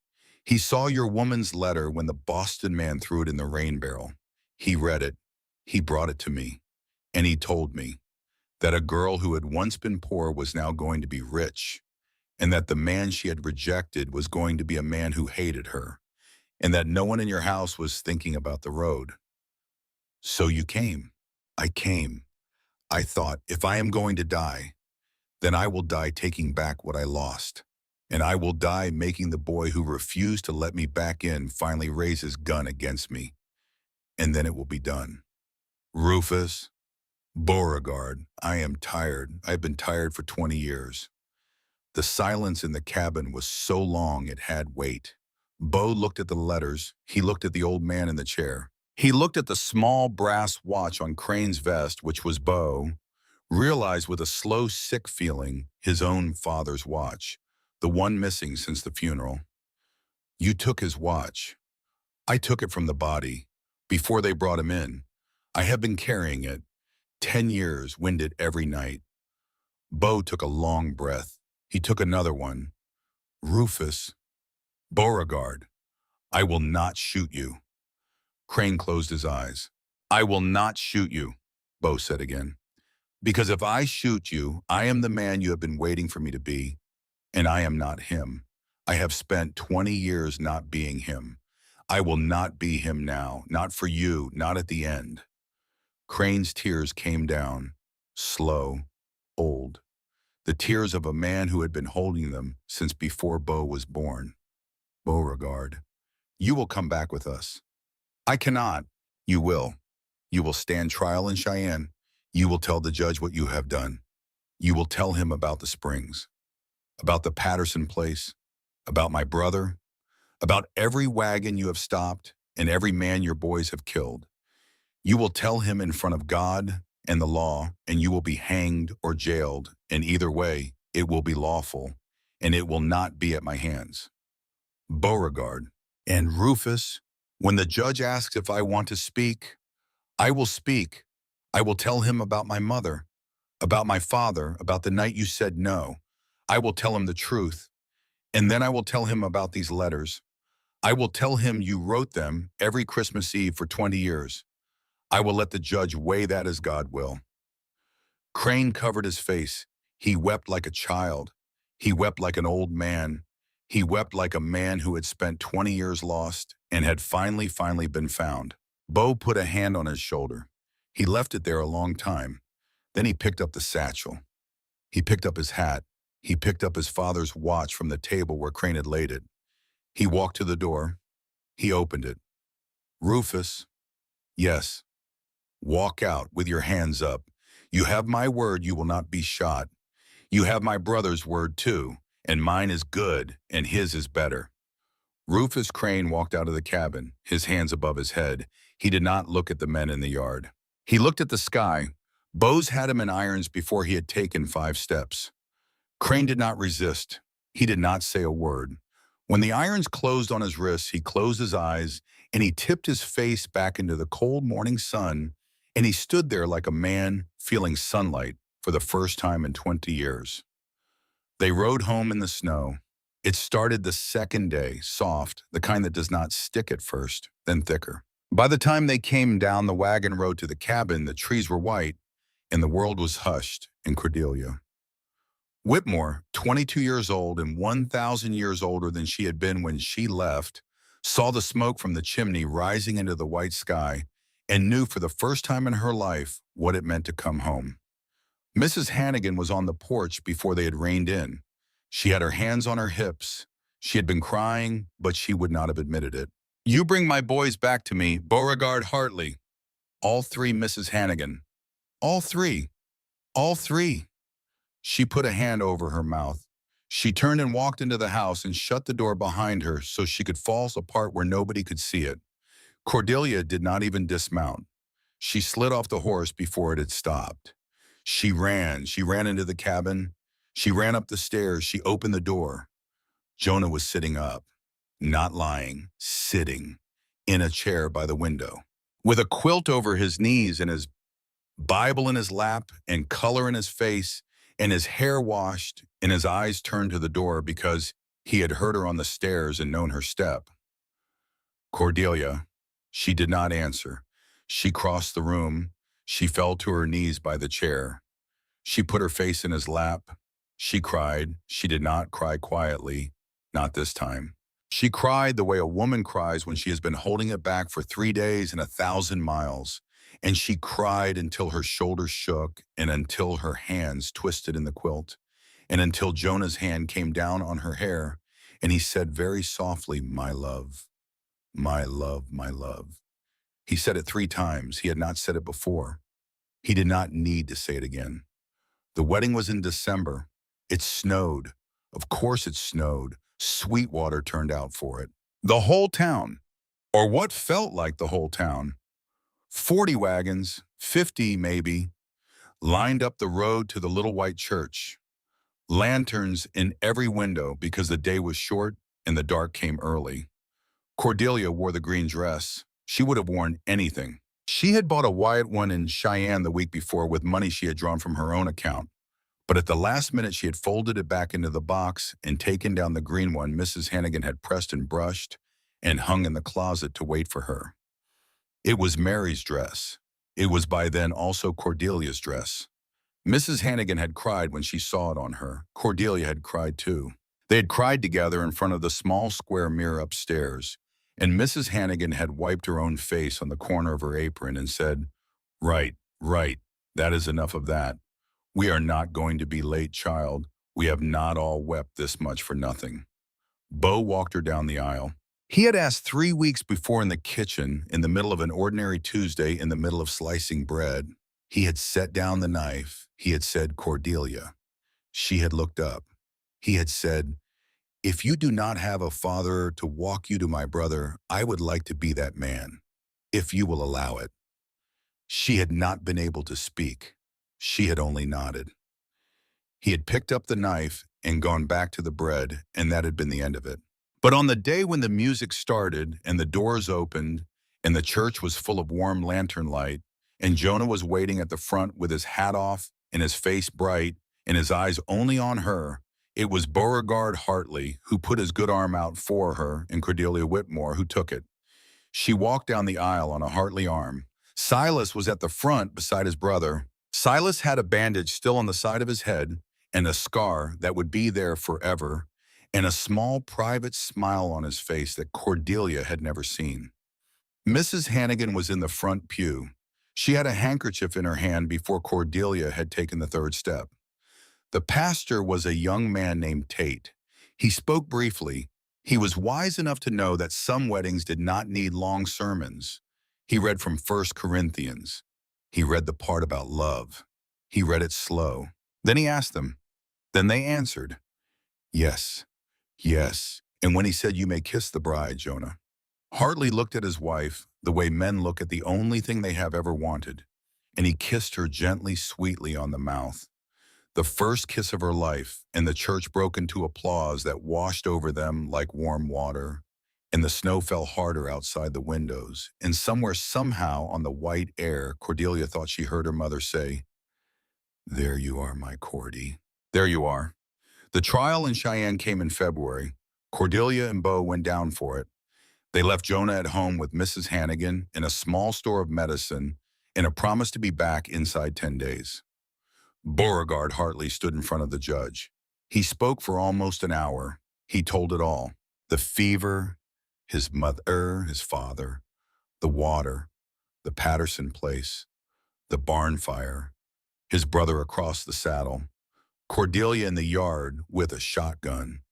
[SPEAKER 1] He saw your woman's letter when the Boston man threw it in the rain barrel. He read it. He brought it to me. And he told me. that a girl who had once been poor was now going to be rich, and that the man she had rejected was going to be a man who hated her, and that no one in your house was thinking about the road. So you came. I came. I thought, if I am going to die, then I will die taking back what I lost. And I will die making the boy who refused to let me back in finally raise his gun against me. And then it will be done. Rufus, Beauregard, I am tired. I've been tired for 20 years. The silence in the cabin was so long it had weight. Beau looked at the letters. He looked at the old man in the chair. He looked at the small brass watch on Crane's vest, which was Beau, realized with a slow, sick feeling his own father's watch, the one missing since the funeral. You took his watch. I took it from the body before they brought him in. I have been carrying it. 10 years, winded every night. Beau took a long breath. He took another one. Rufus, Beauregard, I will not shoot you. Crane closed his eyes. I will not shoot you, Beau said again. Because if I shoot you, I am the man you have been waiting for me to be, and I am not him. I have spent 20 years not being him. I will not be him now, not for you, not at the end. Crane's tears came down, slow, old. The tears of a man who had been holding them since before Beau was born. Beauregard, you will come back with us. I cannot. You will. You will stand trial in Cheyenne. You will tell the judge what you have done. You will tell him about the springs, about the Patterson place, about my brother, about every wagon you have stopped and every man your boys have killed. You will tell him in front of God and the law, and you will be hanged or jailed, and either way, it will be lawful, and it will not be at my hands. Beauregard and Rufus, when the judge asks if I want to speak, I will speak. I will tell him about my mother, about my father, about the night you said no. I will tell him the truth, and then I will tell him about these letters. I will tell him you wrote them every Christmas Eve for 20 years. I will let the judge weigh that as God will. Crane covered his face. He wept like a child. He wept like an old man. He wept like a man who had spent 20 years lost and had finally been found. Beau put a hand on his shoulder. He left it there a long time. Then he picked up the satchel. He picked up his hat. He picked up his father's watch from the table where Crane had laid it. He walked to the door. He opened it. Rufus, yes. Walk out with your hands up. You have my word you will not be shot. You have my brother's word too, and mine is good, and his is better. Rufus Crane walked out of the cabin, his hands above his head. He did not look at the men in the yard. He looked at the sky. Beau's had him in irons before he had taken 5 steps. Crane did not resist. He did not say a word. When the irons closed on his wrists, he closed his eyes, and he tipped his face back into the cold morning sun, and he stood there like a man feeling sunlight for the first time in 20 years. They rode home in the snow. It started the second day, soft, the kind that does not stick at first, then thicker. By the time they came down the wagon road to the cabin, the trees were white, and the world was hushed in Cordelia. Whitmore, 22 years old and 1,000 years older than she had been when she left, saw the smoke from the chimney rising into the white sky and knew for the first time in her life what it meant to come home. Mrs. Hannigan was on the porch before they had reined in. She had her hands on her hips. She had been crying, but she would not have admitted it. You bring my boys back to me, Beauregard Hartley. All 3 Mrs. Hannigan. All 3. All 3. She put a hand over her mouth. She turned and walked into the house and shut the door behind her so she could fall apart where nobody could see it. Cordelia did not even dismount. She slid off the horse before it had stopped. She ran into the cabin. She ran up the stairs. She opened the door. Jonah was sitting up, not lying, sitting, in a chair by the window, with a quilt over his knees and his Bible in his lap and color in his face and his hair washed and his eyes turned to the door because he had heard her on the stairs and known her step. Cordelia, she did not answer. She crossed the room. She fell to her knees by the chair. She put her face in his lap. She cried. She did not cry quietly. Not this time. She cried the way a woman cries when she has been holding it back for 3 days and 1,000 miles. And she cried until her shoulders shook and until her hands twisted in the quilt and until Jonah's hand came down on her hair and he said very softly, "My love, my love, my love." He said it 3 times. He had not said it before. He did not need to say it again. The wedding was in December. It snowed. Of course it snowed. Sweetwater turned out for it. The whole town, or what felt like the whole town, 40 wagons, 50 maybe, lined up the road to the little white church. Lanterns in every window because the day was short and the dark came early. Cordelia wore the green dress. She would have worn anything. She had bought a white one in Cheyenne the week before with money she had drawn from her own account. But at the last minute, she had folded it back into the box and taken down the green one Mrs. Hannigan had pressed and brushed and hung in the closet to wait for her. It was Mary's dress. It was by then also Cordelia's dress. Mrs. Hannigan had cried when she saw it on her. Cordelia had cried too. They had cried together in front of the small square mirror upstairs, and Mrs. Hannigan had wiped her own face on the corner of her apron and said, "Right, right, that is enough of that. We are not going to be late, child. We have not all wept this much for nothing." Beau walked her down the aisle. He had asked 3 weeks before in the kitchen, in the middle of an ordinary Tuesday, in the middle of slicing bread. He had set down the knife. He had said, "Cordelia." She had looked up. He had said, "If you do not have a father to walk you to my brother, I would like to be that man, if you will allow it." She had not been able to speak. She had only nodded. He had picked up the knife and gone back to the bread, and that had been the end of it. But on the day when the music started and the doors opened and the church was full of warm lantern light, and Jonah was waiting at the front with his hat off and his face bright and his eyes only on her, it was Beauregard Hartley who put his good arm out for her and Cordelia Whitmore who took it. She walked down the aisle on a Hartley arm. Silas was at the front beside his brother. Silas had a bandage still on the side of his head and a scar that would be there forever and a small private smile on his face that Cordelia had never seen. Mrs. Hannigan was in the front pew. She had a handkerchief in her hand before Cordelia had taken the third step. The pastor was a young man named Tate. He spoke briefly. He was wise enough to know that some weddings did not need long sermons. He read from 1 Corinthians. He read the part about love. He read it slow. Then he asked them. Then they answered, "Yes, yes." And when he said, "You may kiss the bride, Jonah," Hartley looked at his wife the way men look at the only thing they have ever wanted, and he kissed her gently, sweetly on the mouth. The first kiss of her life, and the church broke into applause that washed over them like warm water, and the snow fell harder outside the windows, and somewhere, somehow, on the white air, Cordelia thought she heard her mother say, "There you are, my Cordy. There you are." The trial in Cheyenne came in February. Cordelia and Beau went down for it. They left Jonah at home with Mrs. Hannigan in a small store of medicine and a promise to be back inside 10 days. Beauregard Hartley stood in front of the judge. He spoke for almost an hour. He told it all. The fever, his mother, his father, the water, the Patterson place, the barn fire, his brother across the saddle, Cordelia in the yard with a shotgun,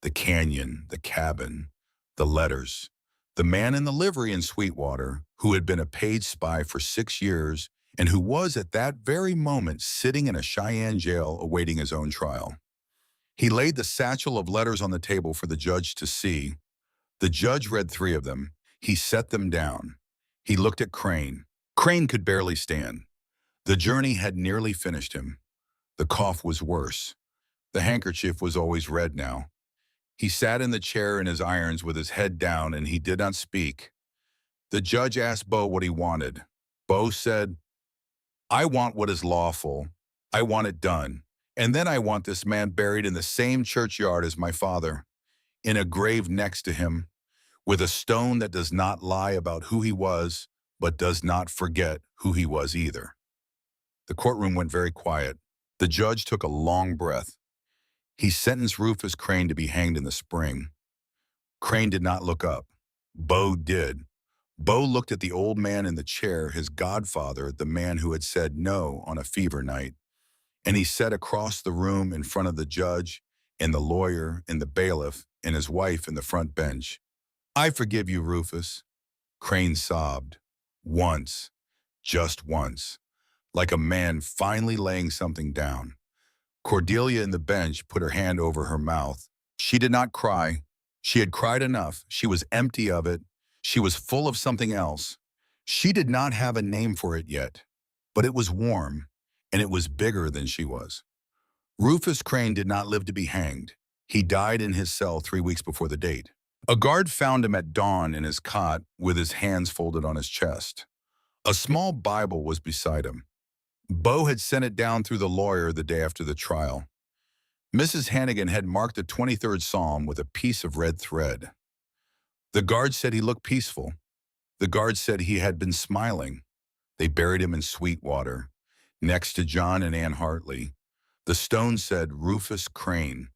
[SPEAKER 1] the canyon, the cabin, the letters, the man in the livery in Sweetwater who had been a paid spy for 6 years and who was at that very moment sitting in a Cheyenne jail awaiting his own trial. He laid the satchel of letters on the table for the judge to see. The judge read 3 of them. He set them down. He looked at Crane. Crane could barely stand. The journey had nearly finished him. The cough was worse. The handkerchief was always red now. He sat in the chair in his irons with his head down, and he did not speak. The judge asked Beau what he wanted. Beau said, "I want what is lawful. I want it done. And then I want this man buried in the same churchyard as my father, in a grave next to him, with a stone that does not lie about who he was, but does not forget who he was either." The courtroom went very quiet. The judge took a long breath. He sentenced Rufus Crane to be hanged in the spring. Crane did not look up. Bo did. Bo looked at the old man in the chair, his godfather, the man who had said no on a fever night. And he sat across the room in front of the judge and the lawyer and the bailiff and his wife in the front bench. "I forgive you, Rufus." Crane sobbed. Once. Just once. Like a man finally laying something down. Cordelia in the bench put her hand over her mouth. She did not cry. She had cried enough. She was empty of it. She was full of something else. She did not have a name for it yet, but it was warm, and it was bigger than she was. Rufus Crane did not live to be hanged. He died in his cell 3 weeks before the date. A guard found him at dawn in his cot with his hands folded on his chest. A small Bible was beside him. Bo had sent it down through the lawyer the day after the trial. Mrs. Hannigan had marked the 23rd Psalm with a piece of red thread. The guard said he looked peaceful. The guard said he had been smiling. They buried him in Sweetwater, next to John and Ann Hartley. The stone said Rufus Crane.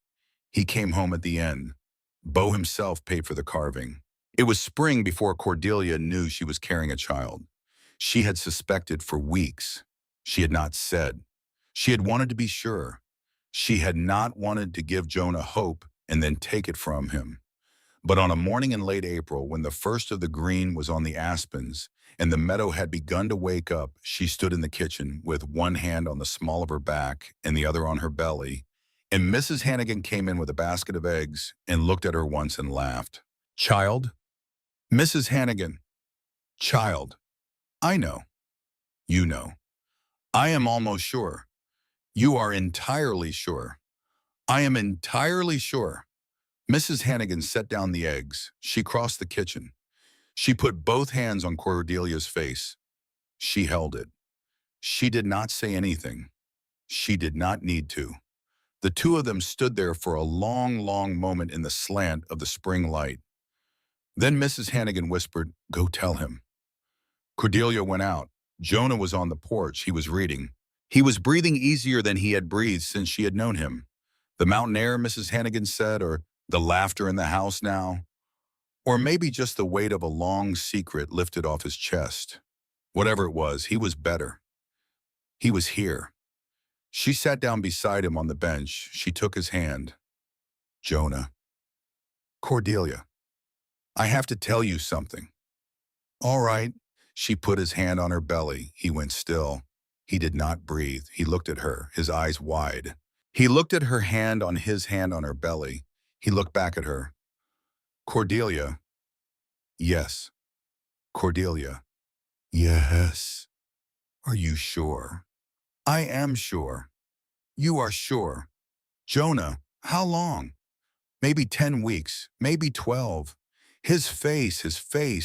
[SPEAKER 1] He came home at the end. Bo himself paid for the carving. It was spring before Cordelia knew she was carrying a child. She had suspected for weeks. She had not said. She had wanted to be sure. She had not wanted to give Jonah hope and then take it from him. But on a morning in late April, when the first of the green was on the aspens and the meadow had begun to wake up, she stood in the kitchen with one hand on the small of her back and the other on her belly, and Mrs. Hannigan came in with a basket of eggs and looked at her once and laughed. "Child?" "Mrs. Hannigan." "Child. I know. You know. I am almost sure. You are entirely sure. I am entirely sure." Mrs. Hannigan set down the eggs. She crossed the kitchen. She put both hands on Cordelia's face. She held it. She did not say anything. She did not need to. The two of them stood there for a long, long moment in the slant of the spring light. Then Mrs. Hannigan whispered, "Go tell him." Cordelia went out. Jonah was on the porch. He was reading. He was breathing easier than he had breathed since she had known him. The mountain air, Mrs. Hannigan said, or the laughter in the house now, or maybe just the weight of a long secret lifted off his chest. Whatever it was, he was better. He was here. She sat down beside him on the bench. She took his hand. "Jonah." "Cordelia, I have to tell you something." "All right." She put his hand on her belly. He went still. He did not breathe. He looked at her, his eyes wide. He looked at her hand on his hand on her belly. He looked back at her. "Cordelia." "Yes." "Cordelia." "Yes." "Are you sure?" "I am sure." "You are sure." "Jonah, how long?" "Maybe 10 weeks, maybe 12. His face,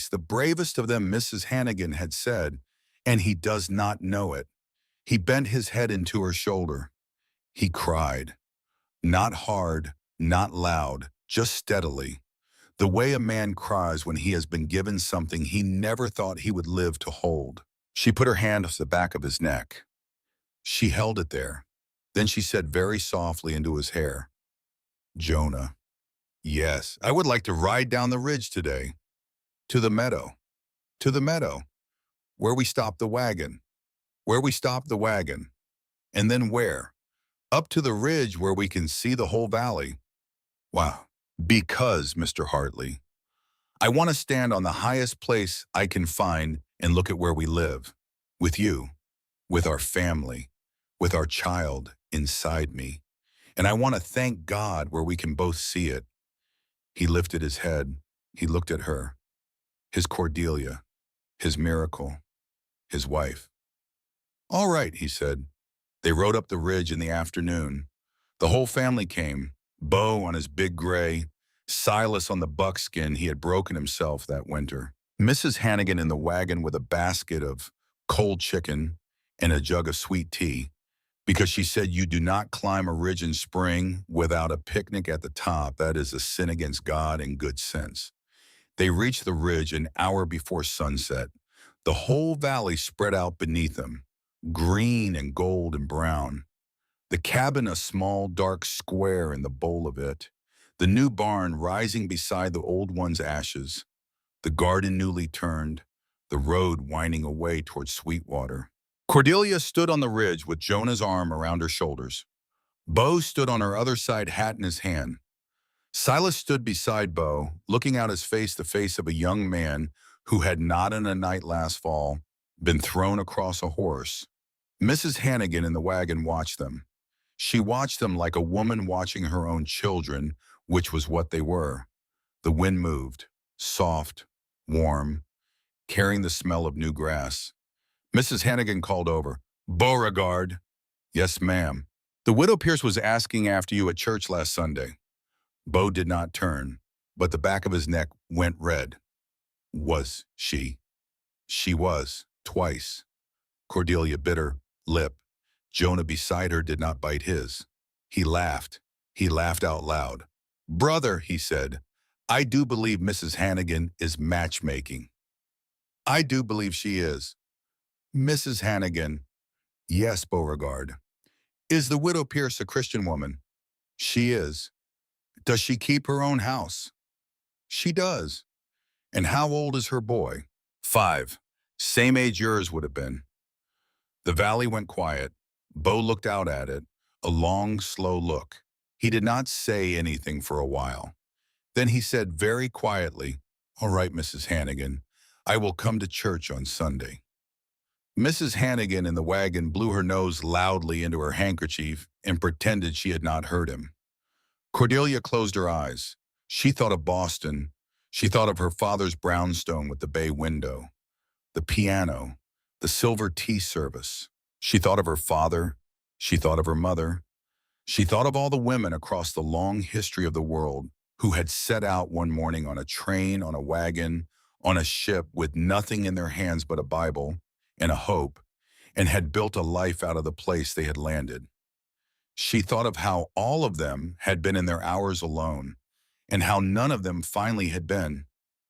[SPEAKER 1] the bravest of them, Mrs. Hannigan had said, and he does not know it." He bent his head into her shoulder. He cried. Not hard, not loud, just steadily. The way a man cries when he has been given something he never thought he would live to hold. She put her hand to the back of his neck. She held it there. Then she said very softly into his hair, "Jonah, yes, I would like to ride down the ridge today. To the meadow. To the meadow. Where we stopped the wagon. Where we stopped the wagon. And then where? Up to the ridge where we can see the whole valley." Wow. "Because, Mr. Hartley, I want to stand on the highest place I can find and look at where we live. With you. With our family. With our child inside me. And I want to thank God where we can both see it." He lifted his head. He looked at her. His Cordelia. His miracle. His wife. "All right," he said. They rode up the ridge in the afternoon. The whole family came. Bo on his big gray, Silas on the buckskin he had broken himself that winter. Mrs. Hannigan in the wagon with a basket of cold chicken and a jug of sweet tea, because she said you do not climb a ridge in spring without a picnic at the top. That is a sin against God and good sense. They reached the ridge an hour before sunset. The whole valley spread out beneath them, green and gold and brown. The cabin a small, dark square in the bowl of it. The new barn rising beside the old one's ashes. The garden newly turned. The road winding away toward Sweetwater. Cordelia stood on the ridge with Jonah's arm around her shoulders. Bo stood on her other side, hat in his hand. Silas stood beside Bo, looking out his face, the face of a young man who had not in a night last fall been thrown across a horse. Mrs. Hannigan in the wagon watched them. She watched them like a woman watching her own children, which was what they were. The wind moved, soft, warm, carrying the smell of new grass. Mrs. Hannigan called over, "Beauregard." "Yes, ma'am." "The widow Pierce was asking after you at church last Sunday." Bo did not turn, but the back of his neck went red. "Was she?" "She was, twice." Cordelia bit her lip. Jonah beside her did not bite his. He laughed. He laughed out loud. "Brother," he said, "I do believe Mrs. Hannigan is matchmaking. I do believe she is." "Mrs. Hannigan." "Yes, Beauregard." "Is the widow Pierce a Christian woman?" "She is." "Does she keep her own house?" "She does." "And how old is her boy?" "5. Same age yours would have been." The valley went quiet. Bo looked out at it, a long, slow look. He did not say anything for a while. Then he said very quietly, "All right, Mrs. Hannigan, I will come to church on Sunday." Mrs. Hannigan in the wagon blew her nose loudly into her handkerchief and pretended she had not heard him. Cordelia closed her eyes. She thought of Boston. She thought of her father's brownstone with the bay window, the piano, the silver tea service. She thought of her father. She thought of her mother. She thought of all the women across the long history of the world who had set out one morning on a train, on a wagon, on a ship with nothing in their hands but a Bible and a hope, and had built a life out of the place they had landed. She thought of how all of them had been in their hours alone, and how none of them finally had been.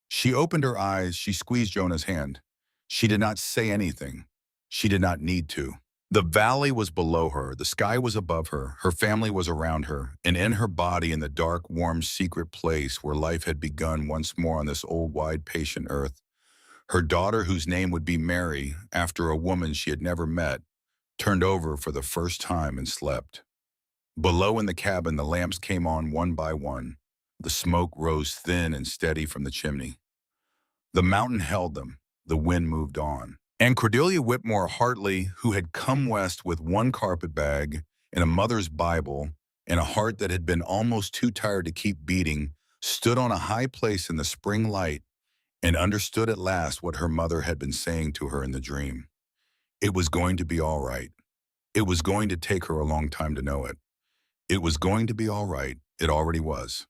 [SPEAKER 1] She opened her eyes, she squeezed Jonah's hand. She did not say anything. She did not need to. The valley was below her, the sky was above her family was around her, and in her body in the dark, warm, secret place where life had begun once more on this old, wide, patient earth. Her daughter, whose name would be Mary, after a woman she had never met, turned over for the first time and slept. Below in the cabin, the lamps came on one by one. The smoke rose thin and steady from the chimney. The mountain held them. The wind moved on. And Cordelia Whitmore Hartley, who had come west with one carpet bag and a mother's Bible and a heart that had been almost too tired to keep beating, stood on a high place in the spring light and understood at last what her mother had been saying to her in the dream. It was going to be all right. It was going to take her a long time to know it. It was going to be all right. It already was.